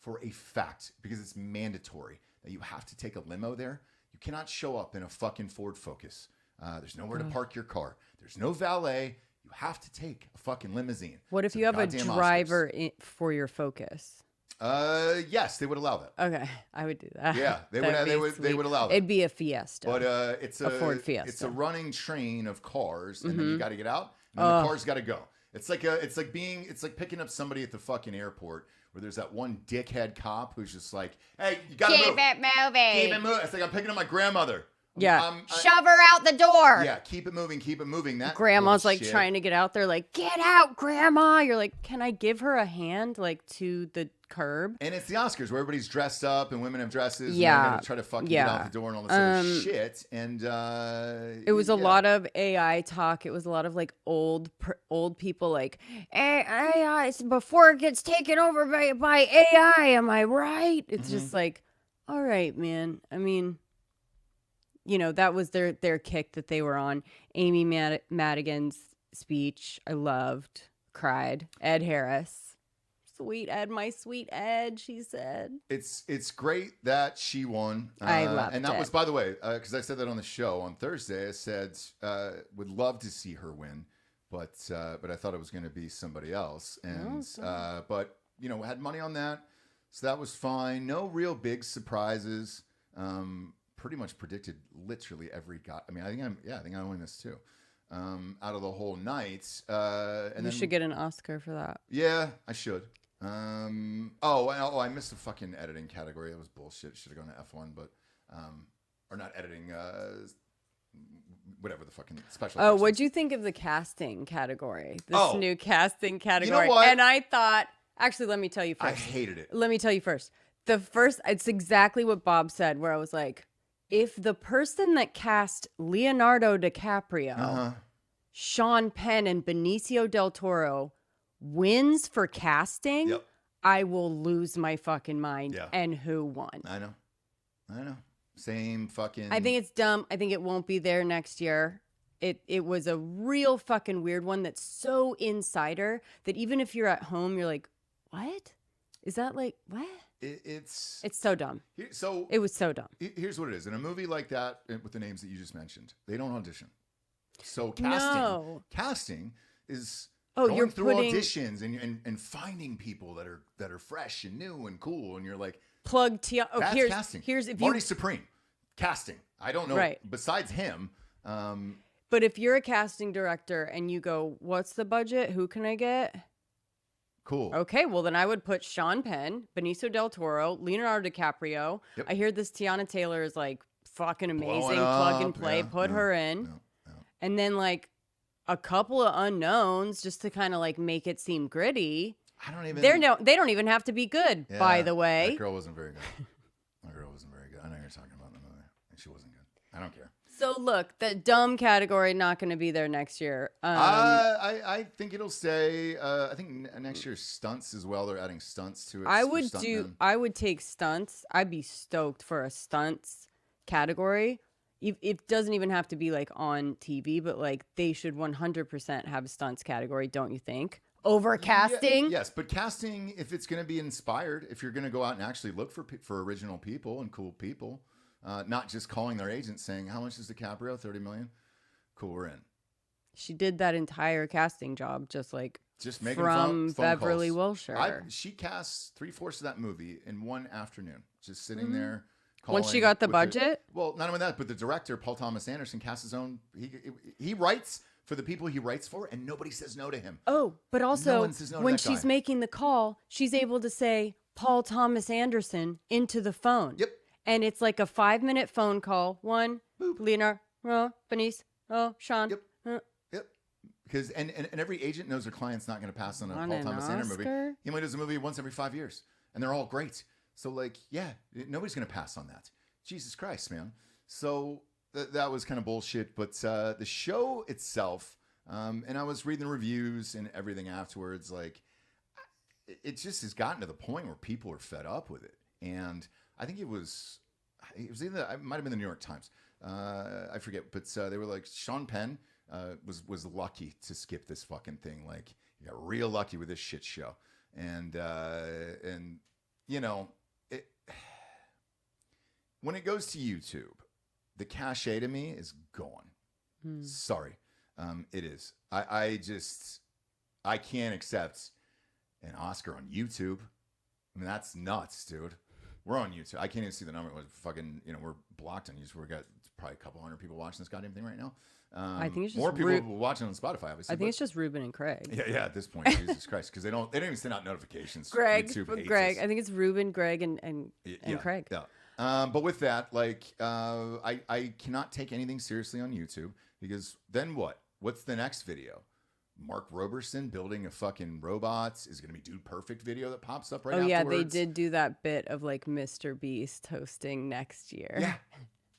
for a fact, because it's mandatory, that you have to take a limo there. You cannot show up in a fucking Ford Focus. There's nowhere to park your car. There's no valet. You have to take a fucking limousine. What if you have a driver for your Focus? Yes, they would allow that. Okay, I would do that. Yeah, they would allow that. It'd be a Fiesta. But it's a Ford Fiesta. It's a running train of cars, and then you got to get out, and then the cars got to go. It's like picking up somebody at the fucking airport, where there's that one dickhead cop who's just like, hey, you gotta move. Keep it moving. Keep it moving. It's like I'm picking up my grandmother. Yeah. Shove her out the door. Yeah, keep it moving, keep it moving. That Grandma's like bullshit. trying to get out there, like, get out, Grandma. You're like, can I give her a hand, like, to the curb? And it's the Oscars where everybody's dressed up and women have dresses. Yeah. And they're gonna try to fucking get out the door and all this other shit. And it was a lot of AI talk. It was a lot of like old people like AI before it gets taken over by AI. Am I right? It's just like, all right, man. I mean, you know, that was their kick that they were on. Amy Madigan's speech, I loved, cried. Ed Harris, sweet Ed, my sweet Ed, she said. It's great that she won. I loved and that it. was, by the way, because I said that on the show on Thursday. I said would love to see her win, but I thought it was going to be somebody else. And but you know, had money on that, so that was fine. No real big surprises. Pretty much predicted literally every guy. I mean, I think I won this too. Out of the whole night. And You should get an Oscar for that. Yeah, I should. I missed the fucking editing category. That was bullshit. Should have gone to F1, but or not editing. Whatever the fucking special. Oh, what'd you think of the casting category? This new casting category. You know what? And I thought, actually, let me tell you first. I hated it. Let me tell you first. It's exactly what Bob said, where I was like, if the person that cast Leonardo DiCaprio, Sean Penn, and Benicio del Toro wins for casting, I will lose my fucking mind. Yeah. And who won? I know. Same fucking. I think it's dumb. I think it won't be there next year. It was a real fucking weird one that's so insider that even if you're at home, you're like, what? Is that like, what? It's so dumb. So it was so dumb. Here's what it is. In a movie like that, with the names that you just mentioned, they don't audition. So casting is going through auditions and finding people that are fresh and new and cool, and you're like, plug that's casting. Here's if Marty Supreme casting. I don't know besides him. But if you're a casting director and you go, what's the budget? Who can I get? Cool. Okay, well then I would put Sean Penn, Benicio del Toro, Leonardo DiCaprio. Yep. I hear this Tiana Taylor is like fucking amazing. Plug and play. Put her in. And then like a couple of unknowns just to kind of like make it seem gritty. They don't even have to be good, by the way. That girl wasn't very good. I know you're talking about the movie. She wasn't good. I don't care. So look, the dumb category not going to be there next year. I think it'll stay. I think next year stunts as well. They're adding stunts to it. I would take stunts. I'd be stoked for a stunts category. It doesn't even have to be like on TV, but like they should 100% have a stunts category, don't you think? Over casting? Yes, but casting, if it's going to be inspired, if you're going to go out and actually look for original people and cool people. Not just calling their agent saying, how much is DiCaprio? $30 million? Cool, we're in. She did that entire casting job just making from phone Beverly calls. Wilshire. She cast 3/4 of that movie in one afternoon, just sitting there. Once she got the budget? Well, not only that, but the director, Paul Thomas Anderson, casts his own. He writes for the people he writes for, and nobody says no to him. Oh, but also, when she's making the call, she's able to say Paul Thomas Anderson into the phone. Yep. And it's like a 5-minute phone call. One, boop. Leonardo, Benicio, Sean. Yep. Because and every agent knows their client's not going to pass on a Paul Thomas Anderson movie. He only does a movie once every 5 years, and they're all great. So like, nobody's going to pass on that. Jesus Christ, man. So that was kind of bullshit. But the show itself, and I was reading the reviews and everything afterwards. Like, it just has gotten to the point where people are fed up with it, and I think it was either, it might have been the New York Times. I forget, but they were like, Sean Penn was lucky to skip this fucking thing. Like, you got real lucky with this shit show. And you know, when it goes to YouTube, the cachet to me is gone. Sorry. It is. I can't accept an Oscar on YouTube. I mean, that's nuts, dude. We're on YouTube. I can't even see the number. We're fucking, we're blocked on YouTube. We got probably a couple hundred people watching this goddamn thing right now. I think it's just more people watching on Spotify, obviously. I think it's just Ruben and Craig. Yeah. At this point, Jesus Christ, because they don't even send out notifications. Greg, YouTube hates Greg. us. I think it's Ruben, Greg, and Craig. Yeah. But with that, like, I cannot take anything seriously on YouTube because then what? What's the next video? Mark Roberson building a fucking robots is going to be Dude Perfect video that pops up right Oh yeah, afterwards. they did do that bit of like Mr. Beast hosting next year. Yeah,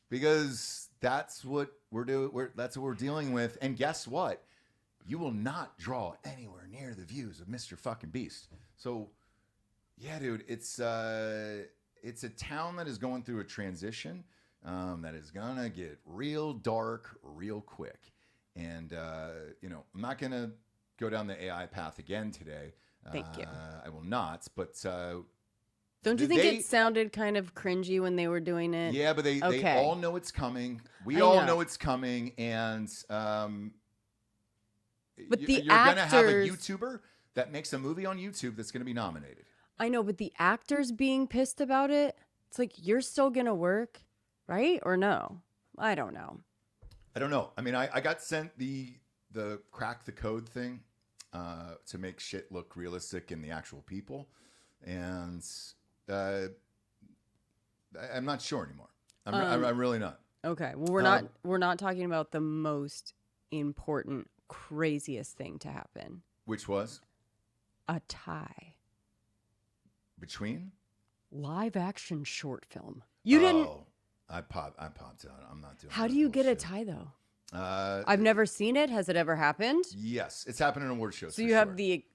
because that's what we're doing. That's what we're dealing with. And guess what? You will not draw anywhere near the views of Mr. Fucking Beast. So, yeah, dude, it's a town that is going through a transition that is gonna get real dark real quick. And I'm not gonna go down the AI path again today. Thank you. I will not. But don't you think it sounded kind of cringy when they were doing it? yeah, but they all know it's coming. We I all know. know it's coming, and But the you're gonna have a actors- YouTuber that makes a movie on YouTube that's gonna be nominated. I know, but the actors being pissed about it, it's like you're still gonna work, right? Or no? I don't know. I don't know. I mean, I got sent the crack the code thing to make shit look realistic in the actual people, and I'm not sure anymore. I'm really not. Okay. Well, we're not talking about the most important, craziest thing to happen. Which was A tie. between. Live action short film. You didn't. I popped out. I'm not doing. How that do you get a bullshit. tie though? Uh, I've never seen it. Has it ever happened? Yes, it's happened in award shows. So for you have sure. the.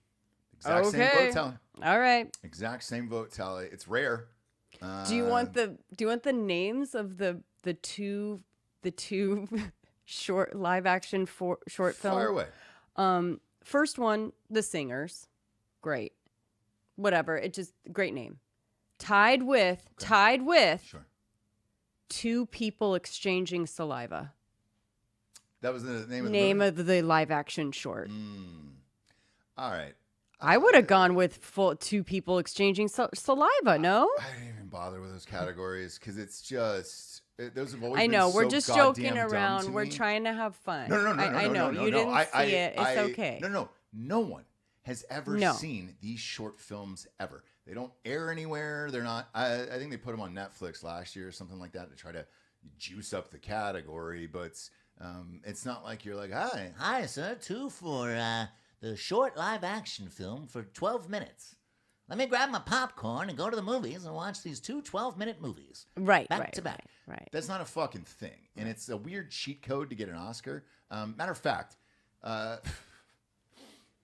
exact same Okay. vote tally. All right. Exact same vote tally. It's rare. Do you want the names of the two short live action short film? Fire away. First one, The Singers. Great. Whatever. It just great name. Tied with Sure. Two people exchanging saliva. That was the name of the Name movie? of the live action short. All right. I would have gone with two people exchanging saliva. No, I didn't even bother with those categories because it's just those have always. I know been we're so just goddamn joking dumb around. to We're me. trying to have fun. No, I know you didn't see it. It's okay. No one has ever No. seen these short films ever. They don't air anywhere. They're not. I think they put them on Netflix last year or something like that to try to juice up the category. But it's not like you're like, hi. Hi, sir. 2 for the short live action film for 12 minutes. Let me grab my popcorn and go to the movies and watch these 2 12-minute movies. Right, Back right, to back. right. That's not a fucking thing, and it's a weird cheat code to get an Oscar. Matter of fact,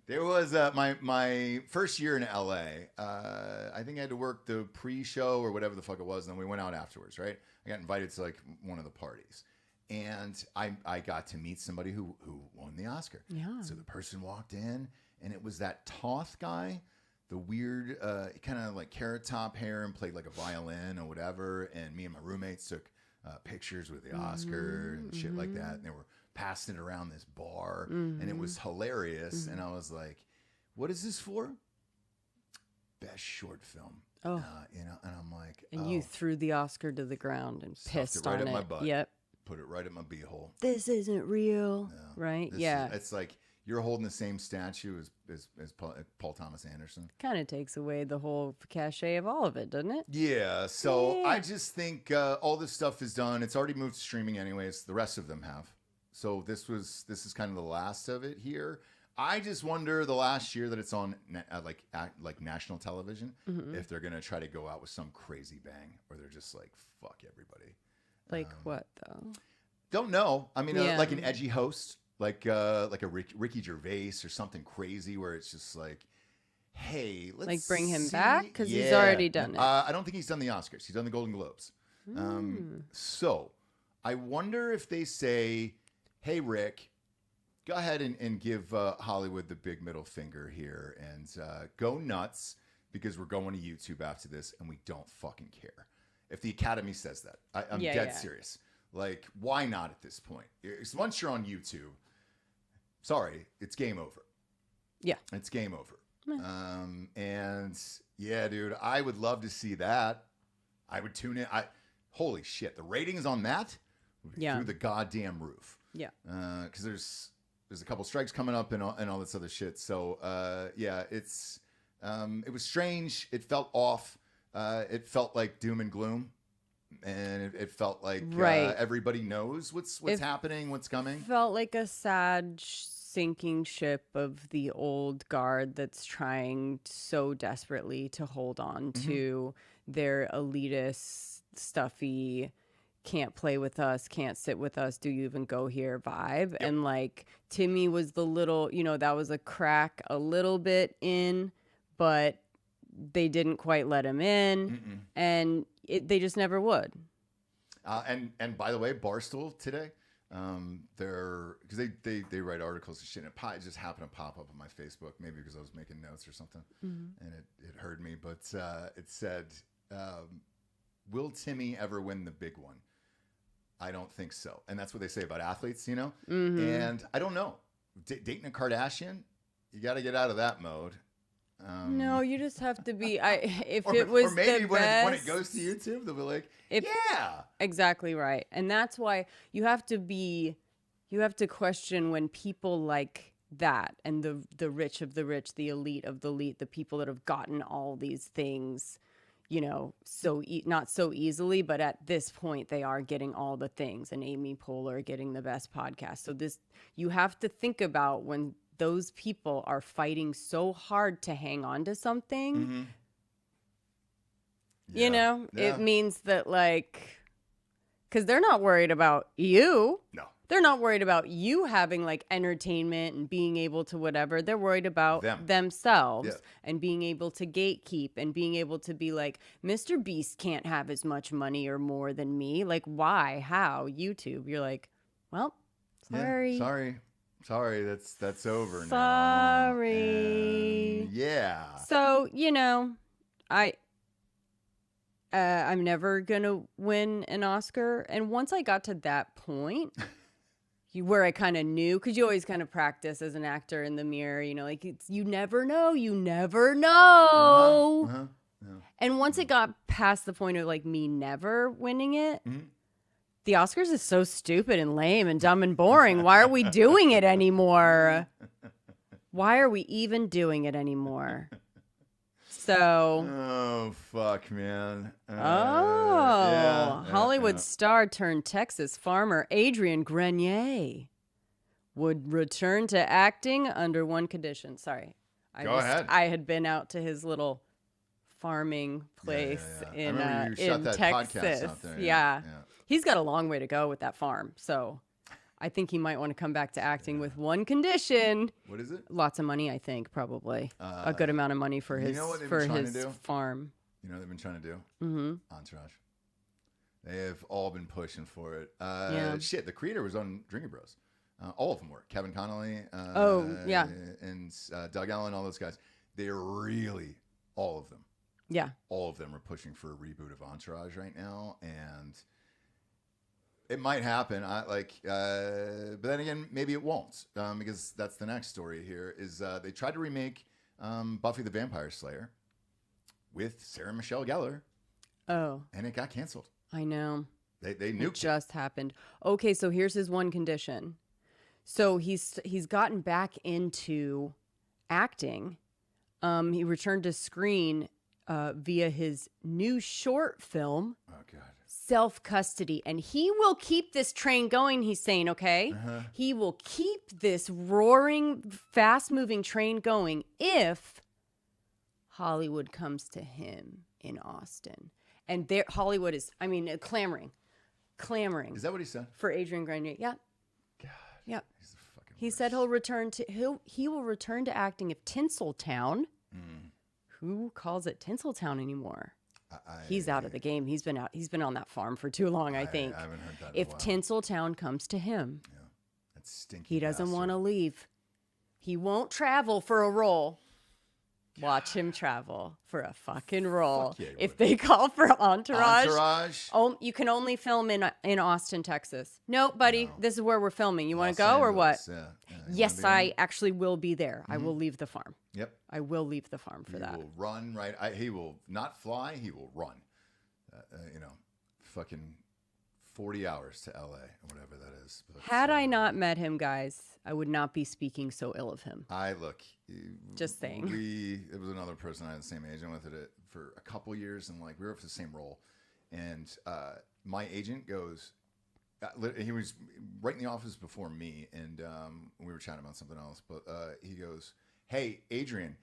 there was my first year in LA. I think I had to work the pre-show or whatever the fuck it was, and then we went out afterwards. Right? I got invited to like one of the parties, and I got to meet somebody who won the Oscar. Yeah. So the person walked in, and it was that Toth guy. The weird, kind of like carrot top hair and played like a violin or whatever. And me and my roommates took pictures with the Oscar and shit like that. And they were passing it around this bar. And it was hilarious. And I was like, what is this for? Best short film. Oh. And I'm like, And you threw the Oscar to the ground and Stuffed it pissed right on up my it. butt. Yep. put it right at my beehole. This isn't real. Right? This Yeah. it's like you're holding the same statue as Paul Thomas Anderson. Kind of takes away the whole cachet of all of it, doesn't it? Yeah, so Yeah. I just think all this stuff is done. It's already moved to streaming anyways. The rest of them have. So this is kind of the last of it here. I just wonder the last year that it's on like national television if they're gonna try to go out with some crazy bang or they're just like fuck everybody. Like what though? Don't know. I mean, Yeah. like an edgy host, like a Ricky Gervais or something crazy where it's just like, hey, let's Like bring him see- back? 'Cause he's already done it. I don't think he's done the Oscars. He's done the Golden Globes. So I wonder if they say, hey, Rick, go ahead and give Hollywood the big middle finger here and go nuts because we're going to YouTube after this and we don't fucking care. If the Academy says that, I'm Yeah, dead yeah. serious. Like, why not at this point? Once you're on YouTube, sorry, it's game over. Yeah. It's game over. And yeah, dude, I would love to see that. I would tune in. Holy shit, the ratings on that would be Yeah. through the goddamn roof. Yeah. Because there's a couple strikes coming up and all this other shit. So yeah, it was strange. It felt off. It felt like doom and gloom. and it felt like Right. everybody knows what's It happening, what's coming. Felt like a sad sinking ship of the old guard that's trying so desperately to hold on to their elitist, stuffy, can't play with us, can't sit with us, do you even go here vibe. And like Timmy was the little, that was a crack a little bit in, but they didn't quite let him in, and they just never would. And by the way, Barstool today, they're because they write articles and shit. And it just happened to pop up on my Facebook, maybe because I was making notes or something, and it heard me. But it said, "Will Timmy ever win the big one?" I don't think so, and that's what they say about athletes, And I don't know. Dating a Kardashian, you got to get out of that mode. No, you just have to be. If Or it was maybe the when best, it goes to YouTube, they'll be like, yeah. Exactly right. And that's why you have to question when people like that and the rich of the rich, the elite of the elite, the people that have gotten all these things, not so easily, but at this point they are getting all the things, and Amy Poehler getting the best podcast. So you have to think about when those people are fighting so hard to hang on to something, it means that because they're not worried about you. No. They're not worried about you having like entertainment and being able to whatever. They're worried about themselves and being able to gatekeep and being able to be like, Mr. Beast can't have as much money or more than me. Like, why? How? YouTube. You're like, well, sorry. Yeah, sorry, that's over now. Sorry. And yeah. So, I'm never going to win an Oscar. And once I got to that point, where I kind of knew, because you always kind of practice as an actor in the mirror, you never know. You never know. Yeah. And once it got past the point of like me never winning it, the Oscars is so stupid and lame and dumb and boring. Why are we doing it anymore? Why are we even doing it anymore? So. Oh, fuck, man. Hollywood star turned Texas farmer Adrian Grenier would return to acting under one condition. Sorry. Go ahead. I had been out to his little farming place in Texas. Podcast out there. Yeah. He's got a long way to go with that farm. So I think he might want to come back to acting with one condition. What is it? Lots of money, I think, probably. A good amount of money for his farm. You know what they've been trying to do? Entourage. They have all been pushing for it. Shit, the creator was on Drinkin Bros. All of them were. Kevin Connolly. And Doug Allen, all those guys. They're really, all of them. Yeah. All of them are pushing for a reboot of Entourage right now. And it might happen. But then again, maybe it won't. Because that's the next story here is they tried to remake Buffy the Vampire Slayer with Sarah Michelle Gellar. Oh. And it got canceled. I know. They nuked it. Just happened. Okay, so here's his one condition. So he's gotten back into acting. He returned to screen via his new short film. Oh, God. Self-Custody. And he will keep this train going, he's saying, okay? He will keep this roaring, fast-moving train going if Hollywood comes to him in Austin. And Hollywood is, clamoring. Is that what he said? For Adrian Grenier. Yeah. God. Yeah. He's the fucking He worst. said he will return to acting if Tinseltown, who calls it Tinseltown anymore? He's out of the game. He's been on that farm for too long, I think. I haven't heard that If in a while. Tinseltown comes to him, That stinky he doesn't bastard. want to leave. He won't travel for a role. Watch him travel for a fucking role. Fuck yeah, he if would. they call for Entourage, Entourage. you can only film in Austin, Texas. No, buddy, No. This is where we're filming. You want Los to go or what? Angeles, yeah. You Yes, wanna be I actually will be there. I will leave the farm. Yep. I will leave the farm for He that. will run right. He will not fly. He will run. Fucking 40 hours to LA or whatever that is. But, Had I not met him, guys, I would not be speaking so ill of him. Just saying. It was another person I had the same agent with it for a couple years, and we were for the same role, And my agent goes, he was right in the office before me, and we were chatting about something else. But he goes, "Hey, Adrian,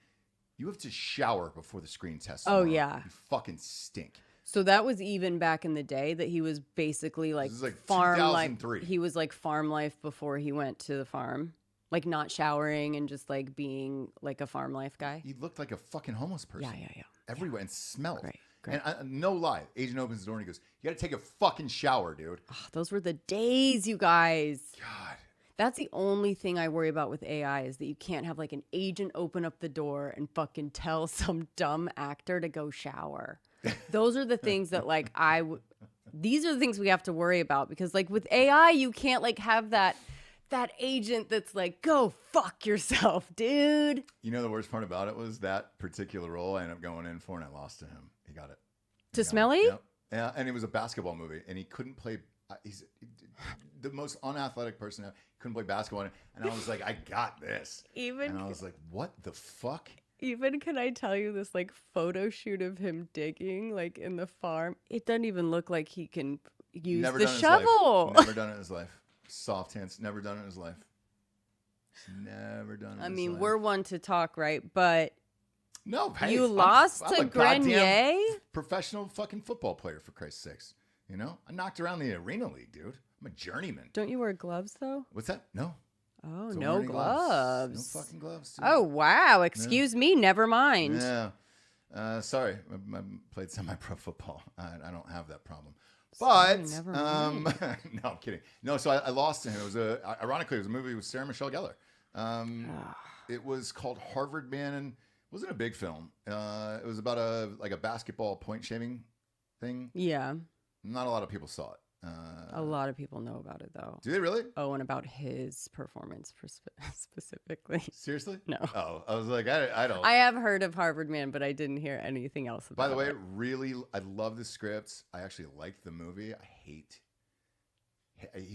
you have to shower before the screen test. Oh, tomorrow. yeah. You fucking stink." So that was even back in the day that he was basically like, This is like farm life. 2003. He was like farm life before he went to the farm, like not showering and just like being like a farm life guy. He looked like a fucking homeless person. Yeah. Everywhere, and smelled. Great. And no lie, agent opens the door and he goes, "You got to take a fucking shower, dude." Oh, those were the days, you guys. God. That's the only thing I worry about with AI is that you can't have like an agent open up the door and fucking tell some dumb actor to go shower. Those are the things that like these are the things we have to worry about, because like with AI, you can't like have that agent that's like, "Go fuck yourself, dude." You know, the worst part about it was that particular role I ended up going in for, and I lost to him. He got it. To Smelly? Yep. Yeah, and it was a basketball movie, and he couldn't play. He's the most unathletic person ever. He couldn't play basketball, and I was like, "I got this." And I was like, "What the fuck?" Even can I tell you this like photo shoot of him digging like in the farm? It doesn't even look like he can use Never the done it in his shovel. life. Never done it in his life. Soft hands. Never done it in his life. Never done it. I in his mean, life. we're one to talk, right? But no. Hey, you I'm lost a to goddamn Grenier? professional fucking football player, for Christ's sakes. You know, I knocked around the arena league, dude. I'm a journeyman. Don't you wear gloves though? What's that? No. Oh, Don't no wear any gloves. No fucking gloves. Dude. Oh, wow. Excuse me. Never mind. Yeah. Sorry. I played semi-pro football. I don't have that problem. Sorry, But never mind. no, I'm kidding. No, so I lost to him. It was ironically, it was a movie with Sarah Michelle Gellar. It was called Harvard Man, and it wasn't a big film. It was about a basketball point shaving thing. Yeah. Not a lot of people saw it. A lot of people know about it though. Do they really? Oh, and about his performance specifically. Seriously? No. Oh, I was like, I don't. I have heard of Harvard Man, but I didn't hear anything else about it. By the way, really, I love the script. I actually liked the movie. He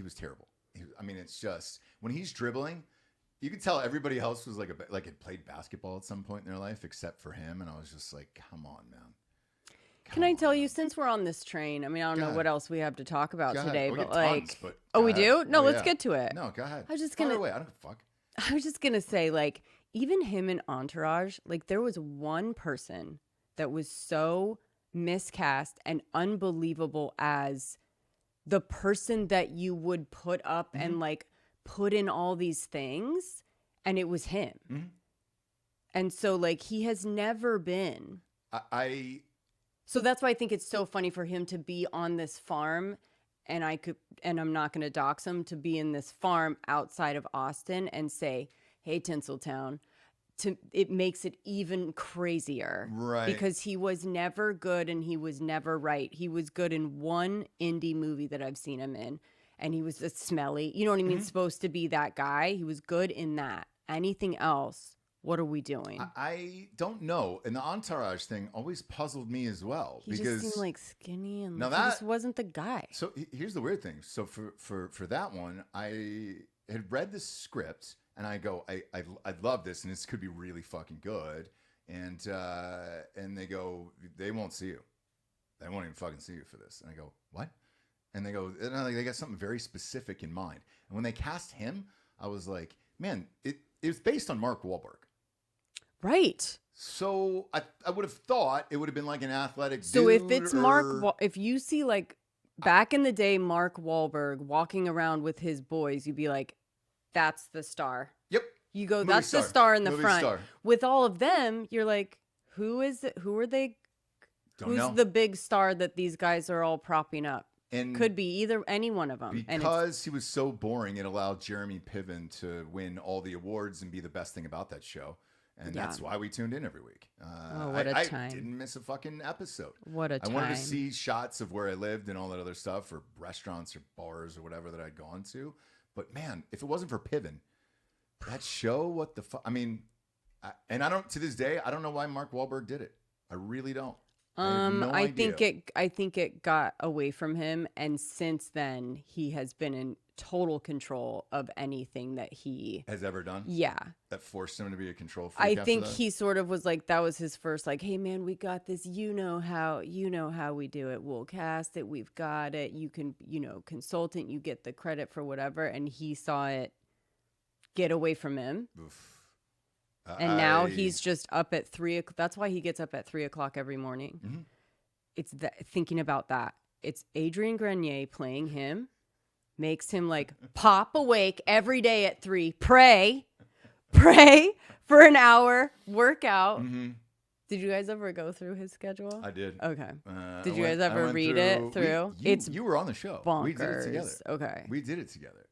was terrible. I mean, it's just when he's dribbling, you could tell everybody else was like had played basketball at some point in their life except for him, and I was just like, come on, man. Can I tell you, since we're on this train, I mean, I don't know what else we have to talk about Go today, ahead. but We like, get tons, but oh, go we ahead. do? No, Oh, let's yeah. get to it. No, go ahead. I was just Fire gonna- away. I don't give a fuck. I was just gonna say, like, even him in Entourage, like, there was one person that was so miscast and unbelievable as the person that you would put up and like put in all these things, and it was him. Mm-hmm. And so, like, he has never been. So that's why I think it's so funny for him to be on this farm, and I'm not going to dox him, to be in this farm outside of Austin and say, "Hey, Tinseltown." It makes it even crazier. Right. Because he was never good and he was never right. He was good in one indie movie that I've seen him in, and he was a Smelly. You know what I mean? Supposed to be that guy. He was good in that. Anything else? What are we doing? I don't know. And the Entourage thing always puzzled me as well. He because just seemed like skinny and Now he just wasn't the guy. So here's the weird thing. So for that one, I had read the script and I go, I love this and this could be really fucking good. And they go, they won't see you. They won't even fucking see you for this. And I go, what? And they go, no, they got something very specific in mind. And when they cast him, I was like, man, it was based on Mark Wahlberg. Right. So I would have thought it would have been like an athletic So dude. if it's if you see like back in the day Mark Wahlberg walking around with his boys, you'd be like, that's the star. Yep. You go, Movie that's star. the star in the Movie front. star. With all of them, you're like, who is it? Who are they? Don't Who's know. the big star that these guys are all propping up? And Could be any one of them. And because he was so boring, it allowed Jeremy Piven to win all the awards and be the best thing about that show. And Yeah. that's why we tuned in every week. What a I time. didn't miss a fucking episode. What a I wanted to time. see shots of where I lived and all that other stuff, or restaurants or bars or whatever that I'd gone to. But man, if it wasn't for Piven, that show, what the fuck? I mean, and I don't, to this day, I don't know why Mark Wahlberg did it. I really don't. No I idea. think it got away from him, and since then he has been in total control of anything that he. Has ever done Yeah, that forced him to be a control freak I after think that? he sort of was like that was his first like, hey man, we got this. You know how we do it. We'll cast it. We've got it. You can consultant. You get the credit for whatever, and he saw it get away from him. Oof. And now he's just up at 3:00. That's why he gets up at 3:00 every morning. Mhm. It's thinking about that. It's Adrian Grenier playing him, makes him like pop awake every day at 3, pray for an hour, work out. Mhm. Did you guys ever go through his schedule? I did. Okay. I Did you went- guys I ever went read it through? You were on the show. bonkers. We did it together. Okay. We did it together.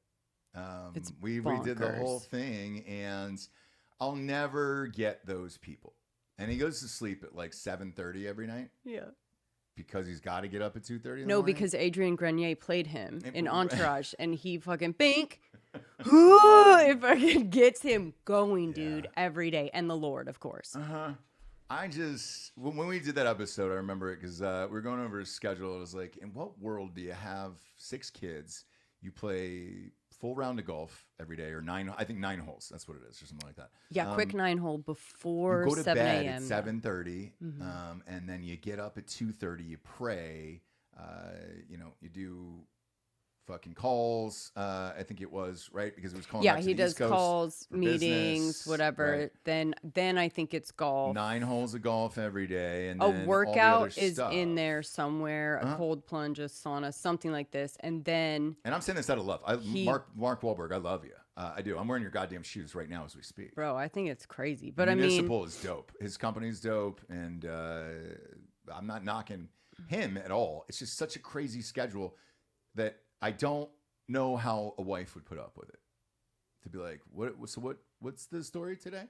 It's We did the whole bonkers. thing, and I'll never get those people. And he goes to sleep at like 7:30 every night Yeah. because he's got to get up at 2:30. No, because Adrian Grenier played him And- in Entourage, and he fucking bink. It fucking gets him going, dude, Yeah. every day. And the Lord, of course. I just when we did that episode, I remember it because we were going over his schedule. It was like, in what world do you have 6 kids? You play full round of golf every day, or 9. I think 9 holes. That's what it is, or something like that. Yeah, quick 9-hole before You go to 7 bed a.m. at 7:30, and then you get up at 2:30. You pray. You do fucking calls. I think it was right because it was calling. Yeah, back to he the does East Coast calls, for meetings, business, whatever. right. Then I think it's golf. 9 holes of golf every day, and A then all the other workout is stuff. in there somewhere. A cold plunge, a sauna, something like this, and then. And I'm saying this out of love. Mark Wahlberg, I love you. I do. I'm wearing your goddamn shoes right now as we speak. Bro, I think it's crazy. But Municipal is dope. His company's dope, and I'm not knocking him at all. It's just such a crazy schedule that I don't know how a wife would put up with it. To be like, what's the story today?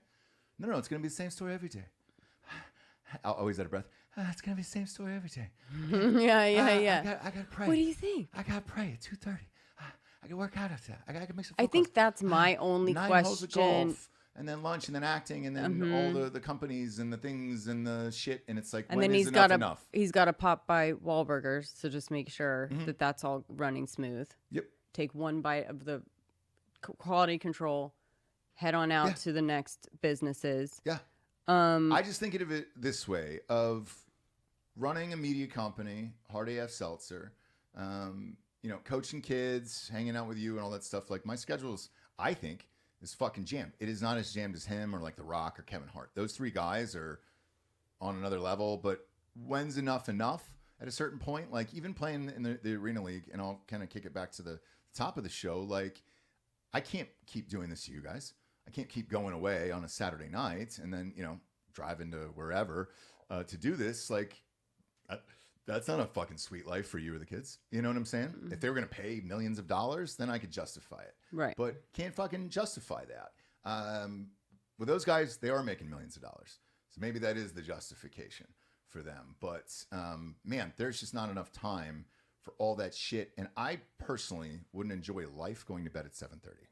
No, it's gonna be the same story every day. Always out of breath. It's gonna be the same story every day. yeah. I gotta pray. What do you think? I gotta pray at 2:30. I can work out after that. I gotta make some. I phone think calls. that's my only 9 holes of question. golf, and then lunch, and then acting, and then all the companies and the things and the shit. And it's like, And when then is enough? he's got to pop by Wahlburgers to just make sure that that's all running smooth. Yep. Take one bite of the quality control, head on out to the next businesses. Yeah. I just think of it this way: of running a media company, Hard AF Seltzer, coaching kids, hanging out with you, and all that stuff. Like, my schedule's, I think, is fucking jammed. It is not as jammed as him or like The Rock or Kevin Hart. Those 3 guys are on another level. But when's enough at a certain point? Like, even playing in the Arena League, and I'll kind of kick it back to the top of the show. Like, I can't keep doing this to you guys. I can't keep going away on a Saturday night and then, driving to wherever to do this. Like, that's not a fucking sweet life for you or the kids. You know what I'm saying? Mm-hmm. If they were going to pay millions of dollars, then I could justify it. Right. But can't fucking justify that. With those guys, they are making millions of dollars. So maybe that is the justification for them. But, man, there's just not enough time for all that shit. And I personally wouldn't enjoy life going to bed at 7:30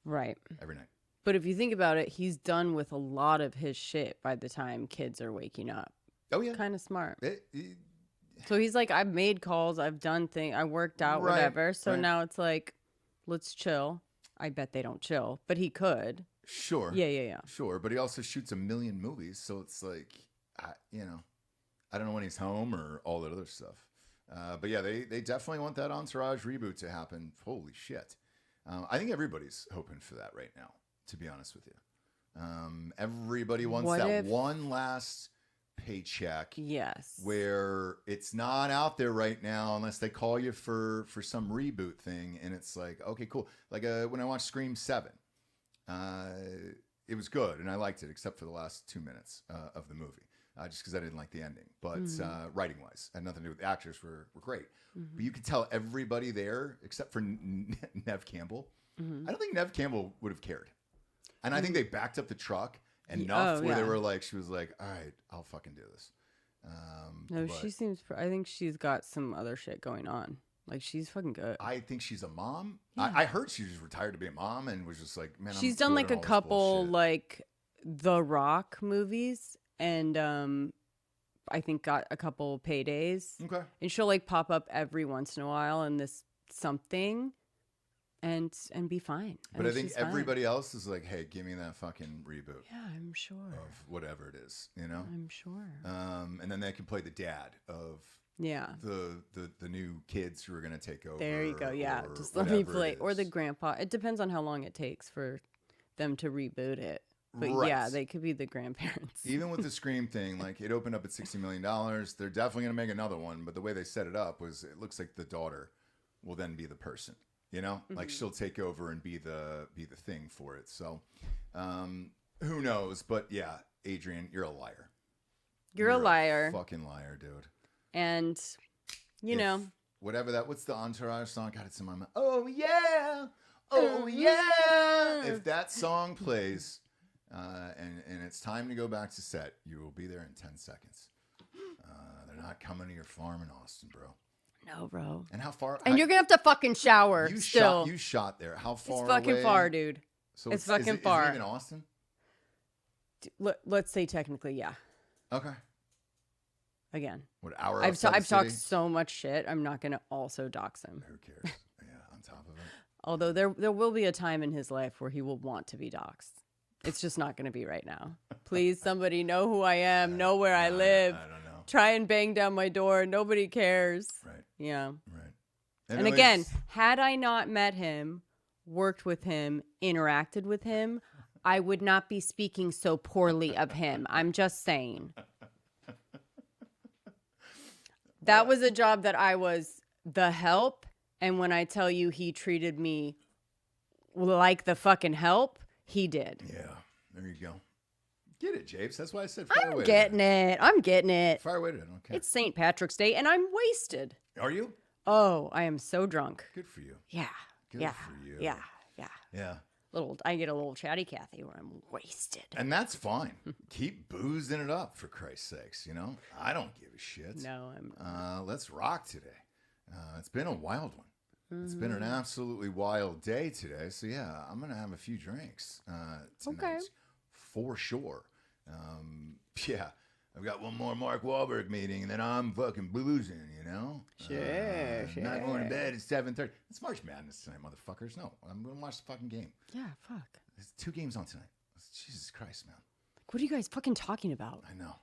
Right. every night. But if you think about it, he's done with a lot of his shit by the time kids are waking up. Oh, yeah. Kind of smart. It- So he's like, I've made calls, I've done things, I worked out, Right, whatever. So right. now it's like, let's chill. I bet they don't chill, but he could. Sure. Yeah. Sure. But he also shoots a million movies. So it's like, I don't know when he's home or all that other stuff. But yeah, they definitely want that Entourage reboot to happen. Holy shit. I think everybody's hoping for that right now, to be honest with you. Everybody wants What that if- one last paycheck Yes. where it's not out there right now unless they call you for some reboot thing. And it's like, okay, cool. Like when I watched Scream 7, it was good and I liked it except for the last 2 minutes of the movie. Just because I didn't like the ending. But writing wise, had nothing to do with the actors were great. But you could tell everybody there, except for Nev Campbell. I don't think Nev Campbell would have cared. And I think they backed up the truck enough where they were like, she was like, all right, I'll fucking do this. No, but she seems, I think she's got some other shit going on. Like, she's fucking good. I think she's a mom. I heard she was retired to be a mom and was just like, man, She's I'm done like good a on all this couple bullshit. like The Rock movies and I think, got a couple paydays. Okay. And she'll like pop up every once in a while in this something and be fine. But And I think she's fine. everybody else is like, hey, give me that fucking reboot Yeah, I'm sure. of whatever it is, you know? I'm sure. And then they can play the dad of Yeah. the new kids who are going to take over. There you go. Yeah. or Just let me whatever play. it Or the is. grandpa. It depends on how long it takes for them to reboot it. But yeah, Right. they could be the grandparents. Even with the Scream thing, like it opened up at $60 million. They're definitely going to make another one. But the way they set it up was it looks like the daughter will then be the person, you know, like she'll take over and be the thing for it. So who knows? But yeah, Adrian, you're a liar. You're a liar. Fucking liar, dude. And, you If know, whatever that, what's the Entourage song? God, it's in my mouth. Oh yeah. Oh yeah. If that song plays, and it's time to go back to set, you will be there in 10 seconds. They're not coming to your farm in Austin, bro. no, bro. And how far? And you're going to have to fucking shower you still. You shot there. How far? It's fucking away? far, dude. So It's is fucking it far. even Austin? Let's say technically, yeah. Okay. Again. What hour? I've outside the talked city? so much shit. I'm not going to also dox him. Who cares? Yeah, on top of it. Although there will be a time in his life where he will want to be doxxed. It's just not going to be right now. Please, somebody know who I am, know where I live. I don't know. Try and bang down my door. Nobody cares. Right. Yeah. Right. And again, had I not met him, worked with him, interacted with him, I would not be speaking so poorly of him. I'm just saying. That was a job that I was the help. And when I tell you he treated me like the fucking help, he did. Yeah. There you go. Get it, Japes. That's why I said fire I'm away. getting it. I'm getting it. Fire away to it. Okay. It's St. Patrick's Day and I'm wasted. Are you? Oh, I am so drunk. Good for you. Yeah. Good yeah. for you. Yeah. Yeah. Yeah. I get a little chatty Cathy where I'm wasted. And that's fine. Keep boozing it up, for Christ's sakes. You know, I don't give a shit. No, I'm. Let's rock today. It's been a wild one. It's been an absolutely wild day today. So yeah, I'm gonna have a few drinks tonight, Okay. for sure. Yeah, I've got one more Mark Wahlberg meeting, and then I'm fucking boozing. You know. Sure, Not going to sure. bed at 7:30. It's March Madness tonight, motherfuckers. No, I'm gonna watch the fucking game. Yeah, fuck. There's 2 games on tonight. Jesus Christ, man. What are you guys fucking talking about? I know.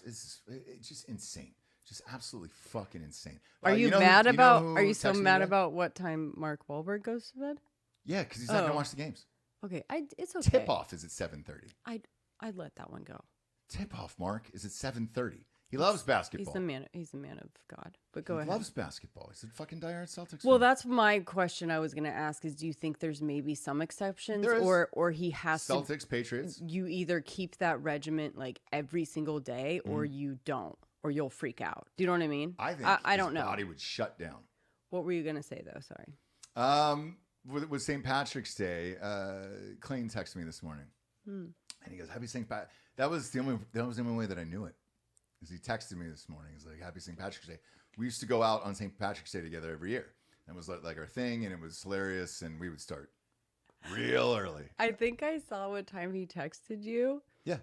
It's just insane. Just absolutely fucking insane. Are you mad about? Are you so mad about what time Mark Wahlberg goes to bed? Yeah, because he's not gonna Oh. watch the games. Okay, it's okay. Tip off is at 7:30. I'd let that one go. Tip off, Mark, is at 7:30. He loves basketball. He's the man of God. But go He ahead. loves basketball. He's a fucking diehard Celtics Well, fan. that's my question I was going to ask is do you think there's maybe some exceptions There is. or he has Celtics, Patriots. to you either keep that regiment like every single day or you don't or you'll freak out. Do you know what I mean? I think I his don't know. body would shut down. What were you going to say though? Sorry. With St. Patrick's Day, Clayton texted me this morning, and he goes, "Happy St. Pat." That was the only way that I knew it, because he texted me this morning. He's like, "Happy St. Patrick's Day." We used to go out on St. Patrick's Day together every year. It was like our thing, and it was hilarious. And we would start real early. I think I saw what time he texted you. Yeah.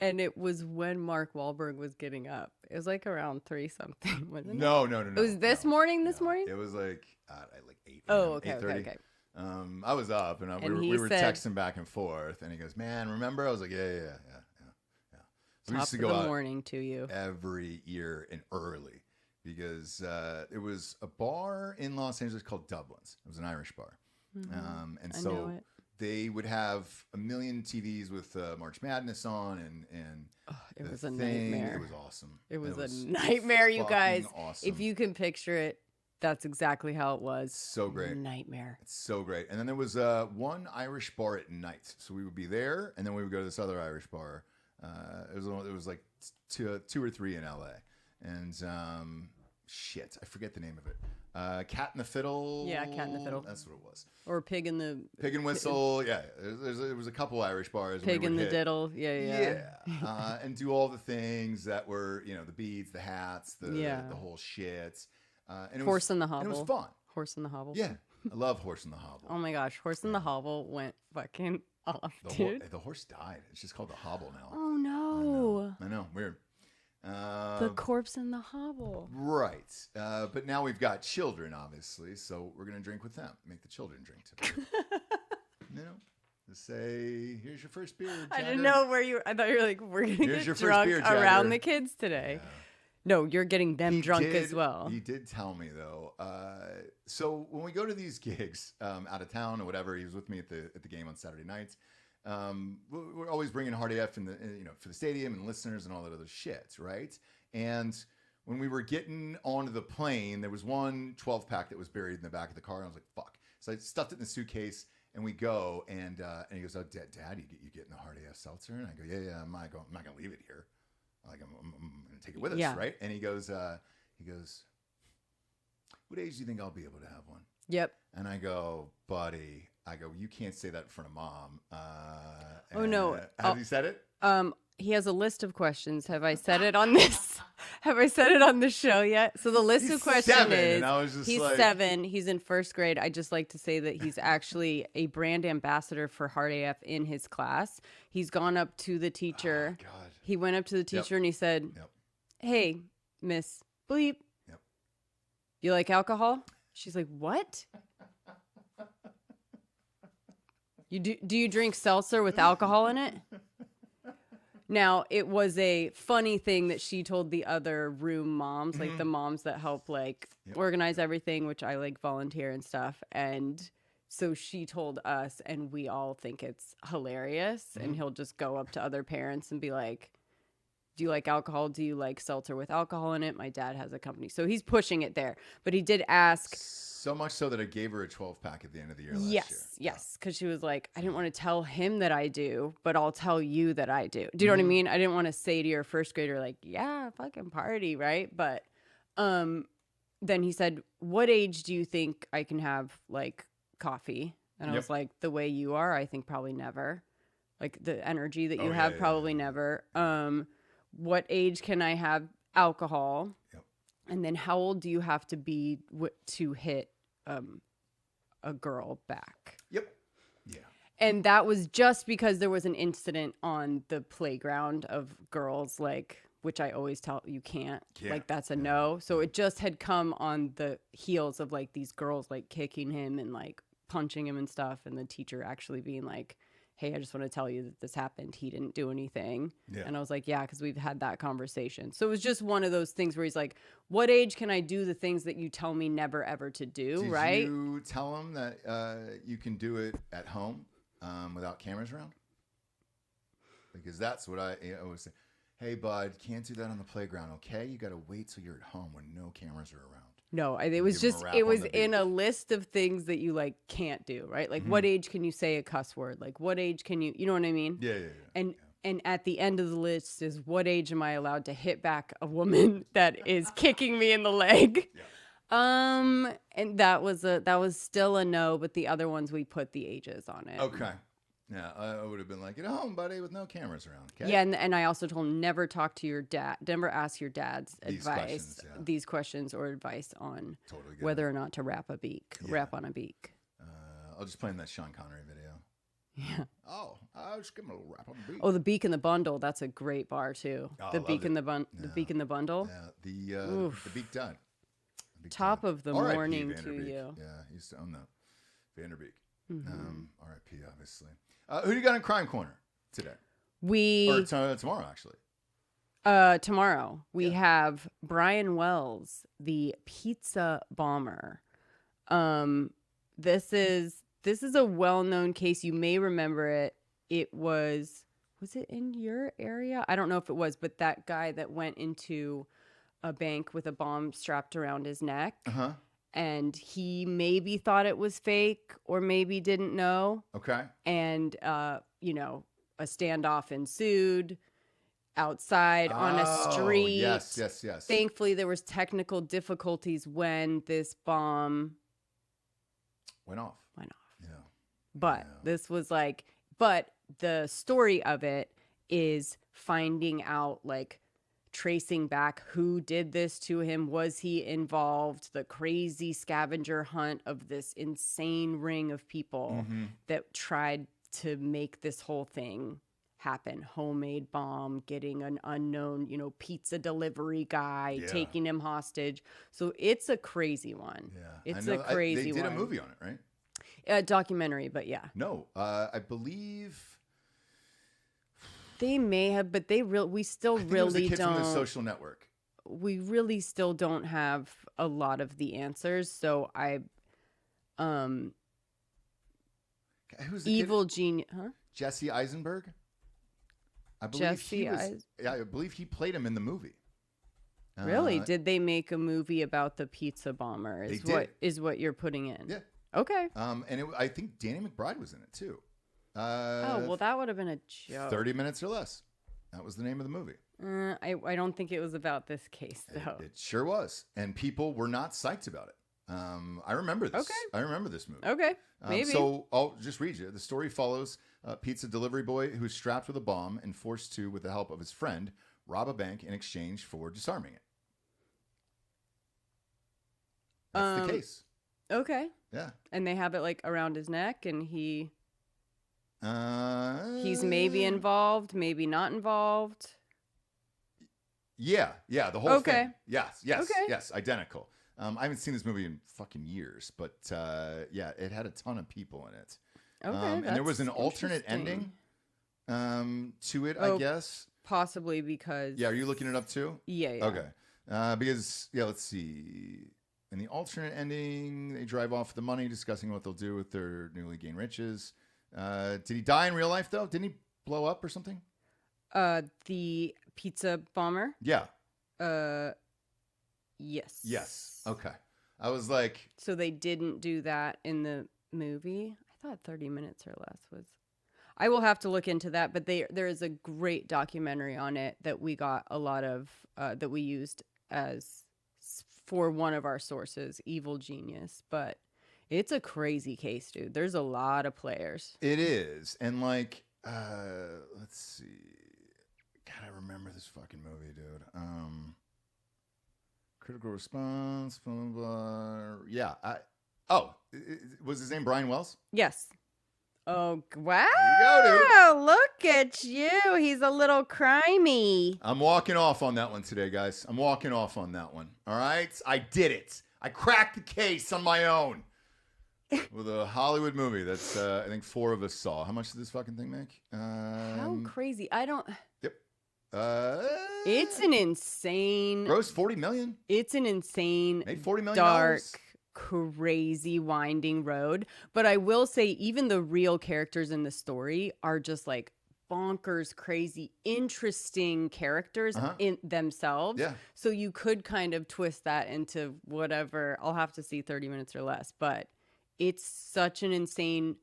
And it was when Mark Wahlberg was getting up. It was like around 3 something, wasn't it? No. It was this morning. This morning. It was like at like 8. Oh, okay, 8:30. okay. I was up, and And we he were said- texting back and forth, and he goes, "Man, remember?" I was like, "Yeah." So we Top used to of go the out morning to you. every year and early, because it was a bar in Los Angeles called Dublin's. It was an Irish bar, and Mm-hmm. I know so it. they would have a million TVs with March Madness on, and It the was a thing. nightmare. It was awesome. It was a nightmare, you fucking guys. Awesome. If you can picture it, that's exactly how it was. So great. Nightmare. It's so great. And then there was one Irish bar at night. So we would be there, and then we would go to this other Irish bar. It was like two or three in LA. And shit, I forget the name of it. Cat and the Fiddle. Yeah, Cat and the Fiddle. That's what it was. Or Pig in the Pig and Whistle. Yeah, there was a couple Irish bars. Pig we in would the hit. Diddle. Yeah. And do all the things that were, the beads, the hats, the whole shit. And it Horse was, in the and it was Hobble. fun. Horse in the Hobble. Yeah, I love Horse in the Hobble. Oh my gosh, Horse in the Hobble went fucking off, dude. The horse died. It's just called the Hobble now. Oh no. I know, weird. The corpse in the hovel. Right. But now we've got children, obviously, so we're going to drink with them. Make the children drink today. Just say, here's your first beer, I Jagger. didn't know where you. I thought you were like, we're gonna Here's get your first drunk beer, around Jagger. the kids today. Yeah. No, you're getting them drunk as well. He did tell me though. So when we go to these gigs out of town or whatever, he was with me at the game on Saturday nights. We're always bringing Hard AF for the stadium and listeners and all that other shit, right? And when we were getting onto the plane, there was one 12-pack that was buried in the back of the car, and I was like, "Fuck!" So I stuffed it in the suitcase. And we go, and he goes, "Oh, Dad, you getting the Hard AF seltzer?" And I go, "Yeah, I'm not gonna leave it here. Like I'm gonna take it with us, right?" And he goes, "What age do you think I'll be able to have one?" Yep. And I go, "Buddy," you can't say that in front of Mom. Oh no, have you said it? He has a list of questions. Have I said it on this? Have I said it on the show yet? So the list of questions 7, is and I was just he's like... 7. He's in first grade. I just like to say that he's actually a brand ambassador for Hard AF in his class. He's gone up to the teacher. Oh, God. He went up to the teacher and he said, Yep. "Hey, Miss Bleep, Yep. You like alcohol?" She's like, "What? Do you drink seltzer with alcohol in it?" Now, it was a funny thing that she told the other room moms, like the moms that help organize everything, which I volunteer and stuff. And so she told us, and we all think it's hilarious. And he'll just go up to other parents and be like, "Do you like alcohol? Do you like seltzer with alcohol in it? My dad has a company." So he's pushing it there. But he did ask. So much so that I gave her a 12-pack at the end of the year last year. Yes. Because she was like, "I didn't want to tell him that I do, but I'll tell you that I do." Do you know what I mean? I didn't want to say to your first grader, like, "Yeah, fucking party," right? But then he said, "What age do you think I can have, coffee?" And I was like, "The way you are, I think probably never. Like, the energy that you have, probably never. What age can I have alcohol? Yep. And then how old do you have to be to hit a girl back?" Yep. Yeah. And that was just because there was an incident on the playground of girls, which I always tell you can't. That's a no. So it just had come on the heels of these girls kicking him and punching him and stuff, and the teacher actually being like, "Hey, I just want to tell you that this happened. He didn't do anything." Yeah. And I was like, "Yeah, because we've had that conversation." So it was just one of those things where he's like, "What age can I do the things that you tell me never ever to do?" Right? Did you tell him that you can do it at home without cameras around? Because that's what I always say. "Hey, bud, can't do that on the playground, okay? You got to wait till you're at home when no cameras are around." No, it was in a list of things that you can't do, right? What age can you say a cuss word? What age can you know what I mean? Yeah. And at the end of the list is, what age am I allowed to hit back a woman that is kicking me in the leg? Yeah. And that was still a no, but the other ones we put the ages on it. Okay. Yeah, I would have been like, "Get home, buddy, with no cameras around." Okay? Yeah, and I also told him never talk to your dad, never ask your dad's these questions or advice on whether or not to wrap on a beak. I'll just play him that Sean Connery video. Yeah. Oh, I'll just give him a little rap on the beak. Oh, the Beak in the Bundle, that's a great bar too. Oh, the Beak in the Bundle. Yeah, the beak died. Top of the morning to you. Yeah, he used to own that. Vanderbeek. R.I.P. obviously. Who do you got in Crime Corner today? Tomorrow, actually. Tomorrow we have Brian Wells, the pizza bomber. This is a well-known case. You may remember it. It was it in your area? I don't know if it was, but that guy that went into a bank with a bomb strapped around his neck. Uh-huh. And he maybe thought it was fake or maybe didn't know. Okay. And, a standoff ensued outside on a street. Yes. Thankfully, there was technical difficulties when this bomb went off. Yeah. But this was but the story of it is finding out, tracing back who did this to him. Was he involved? The crazy scavenger hunt of this insane ring of people that tried to make this whole thing happen. Homemade bomb, getting an unknown, pizza delivery guy, Yeah. taking him hostage. So it's a crazy one. Yeah. It's I a know. crazy They did one. a movie on it, right? A documentary, but yeah. No, I believe. They may have, but we still I think it was the really kid from The don't. Social Network. We really still don't have a lot of the answers. So Who's the evil kid? genius, huh? Jesse Eisenberg. I believe Jesse Yeah, I believe he played him in the movie. Really? Did they make a movie about the pizza bomber? Is did. what you're putting in? Yeah. Okay. And I think Danny McBride was in it too. Oh, well, that would have been a joke. 30 minutes or less. That was the name of the movie. I don't think it was about this case, though. It sure was. And people were not psyched about it. I remember this. Okay. I remember this movie. Okay, maybe. So I'll just read you. The story follows a pizza delivery boy who's strapped with a bomb and forced to, with the help of his friend, rob a bank in exchange for disarming it. That's the case. Okay. Yeah. And they have it like around his neck, and he's He's maybe involved, maybe not involved. Yeah, the whole Okay. thing. Yes, Okay. yes, identical. I haven't seen this movie in fucking years, but yeah, it had a ton of people in it. Okay, and there was an that's alternate interesting. ending to it, I Oh, guess. Possibly because. Yeah, are you looking it up too? Yeah. Okay. Because, let's see. In the alternate ending, they drive off with the money, discussing what they'll do with their newly gained riches. Did he die in real life, though? Didn't he blow up or something? The pizza bomber. Yeah. Yes. Yes. Okay. I was like... So they didn't do that in the movie. I thought 30 minutes or less was. I will have to look into that, but there is a great documentary on it that we got a lot of that we used as for one of our sources, Evil Genius. But it's a crazy case, dude. There's a lot of players. It is. And like, let's see. God, I remember this fucking movie, dude. Critical response, blah, blah, blah. Yeah. Was his name Brian Wells? Yes. Oh, wow. There you go, dude. Look at you. He's a little crimey. I'm walking off on that one today, guys. I'm walking off on that one. All right? I did it. I cracked the case on my own with a Hollywood movie that's, I think 4 of us saw. How much did this fucking thing make? How crazy. I don't. Yep. It's an insane. Gross 40 million. It's an insane, Made $40 million. dark, crazy, winding road. But I will say, even the real characters in the story are just like bonkers, crazy, interesting characters in themselves. Yeah. So you could kind of twist that into whatever. I'll have to see 30 minutes or less. But it's such an insane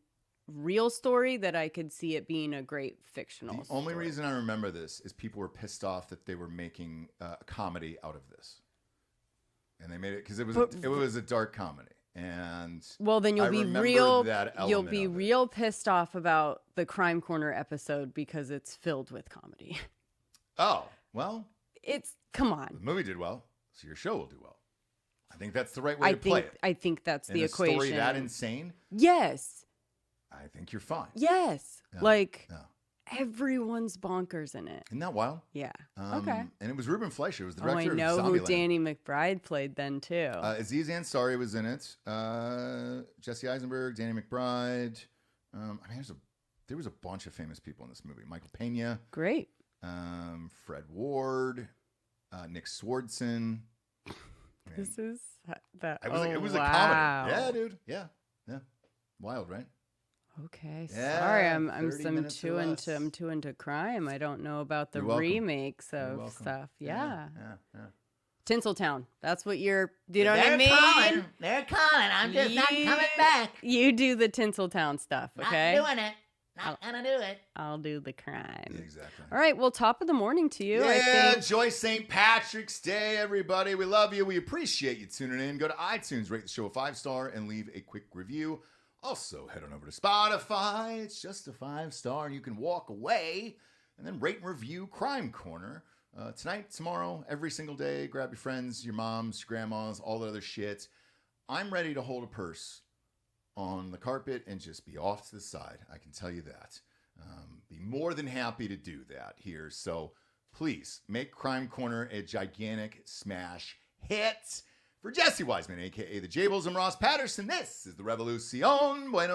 real story that I could see it being a great fictional The only story. reason I remember this is people were pissed off that they were making a comedy out of this, and they made it because it was a dark comedy. And Well, then you'll I be remember real. that You'll element be of it. real pissed off about the Crime Corner episode because it's filled with comedy. Oh well, Come on. the movie did well, so your show will do well. I think that's the right way to play it. I think that's And the a equation. story that insane, Yes. I think you're fine. Yes. Yeah. Like Yeah. everyone's bonkers in it. Isn't that wild? Yeah. Okay. And it was Ruben Fleischer. It was the Oh, I director know of who Zombieland. Danny McBride played then too. Aziz Ansari was in it. Jesse Eisenberg, Danny McBride. I mean, there was a bunch of famous people in this movie. Michael Pena, Great. Fred Ward, Nick Swardson. This is that. It was a wow. comedy. Yeah, dude. Yeah. Wild, right? Okay, Yeah, sorry, I'm 30 I'm minutes or too into crime. I don't know about the You're welcome. remakes You're of welcome. stuff. Yeah. Yeah. Tinseltown. That's what you're. Do you know what I They're mean? calling. They're calling. I'm just not coming back. You do the Tinseltown stuff, okay? Not doing it. Not gonna do it. I'll do the crime. Yeah, exactly. All right. Well, top of the morning to you. I Yeah, think. enjoy St. Patrick's Day, everybody. We love you. We appreciate you tuning in. Go to iTunes, rate the show a 5-star, and leave a quick review. Also, head on over to Spotify. It's just a 5-star, and you can walk away and then rate and review Crime Corner. Tonight, tomorrow, every single day. Grab your friends, your moms, your grandmas, all that other shit. I'm ready to hold a purse on the carpet and just be off to the side. I can tell you that. Be more than happy to do that here. So please make Crime Corner a gigantic smash hit. For Jessie Wiseman, a.k.a. the Jables, and Ross Patterson, this is the Revolucion. Buenos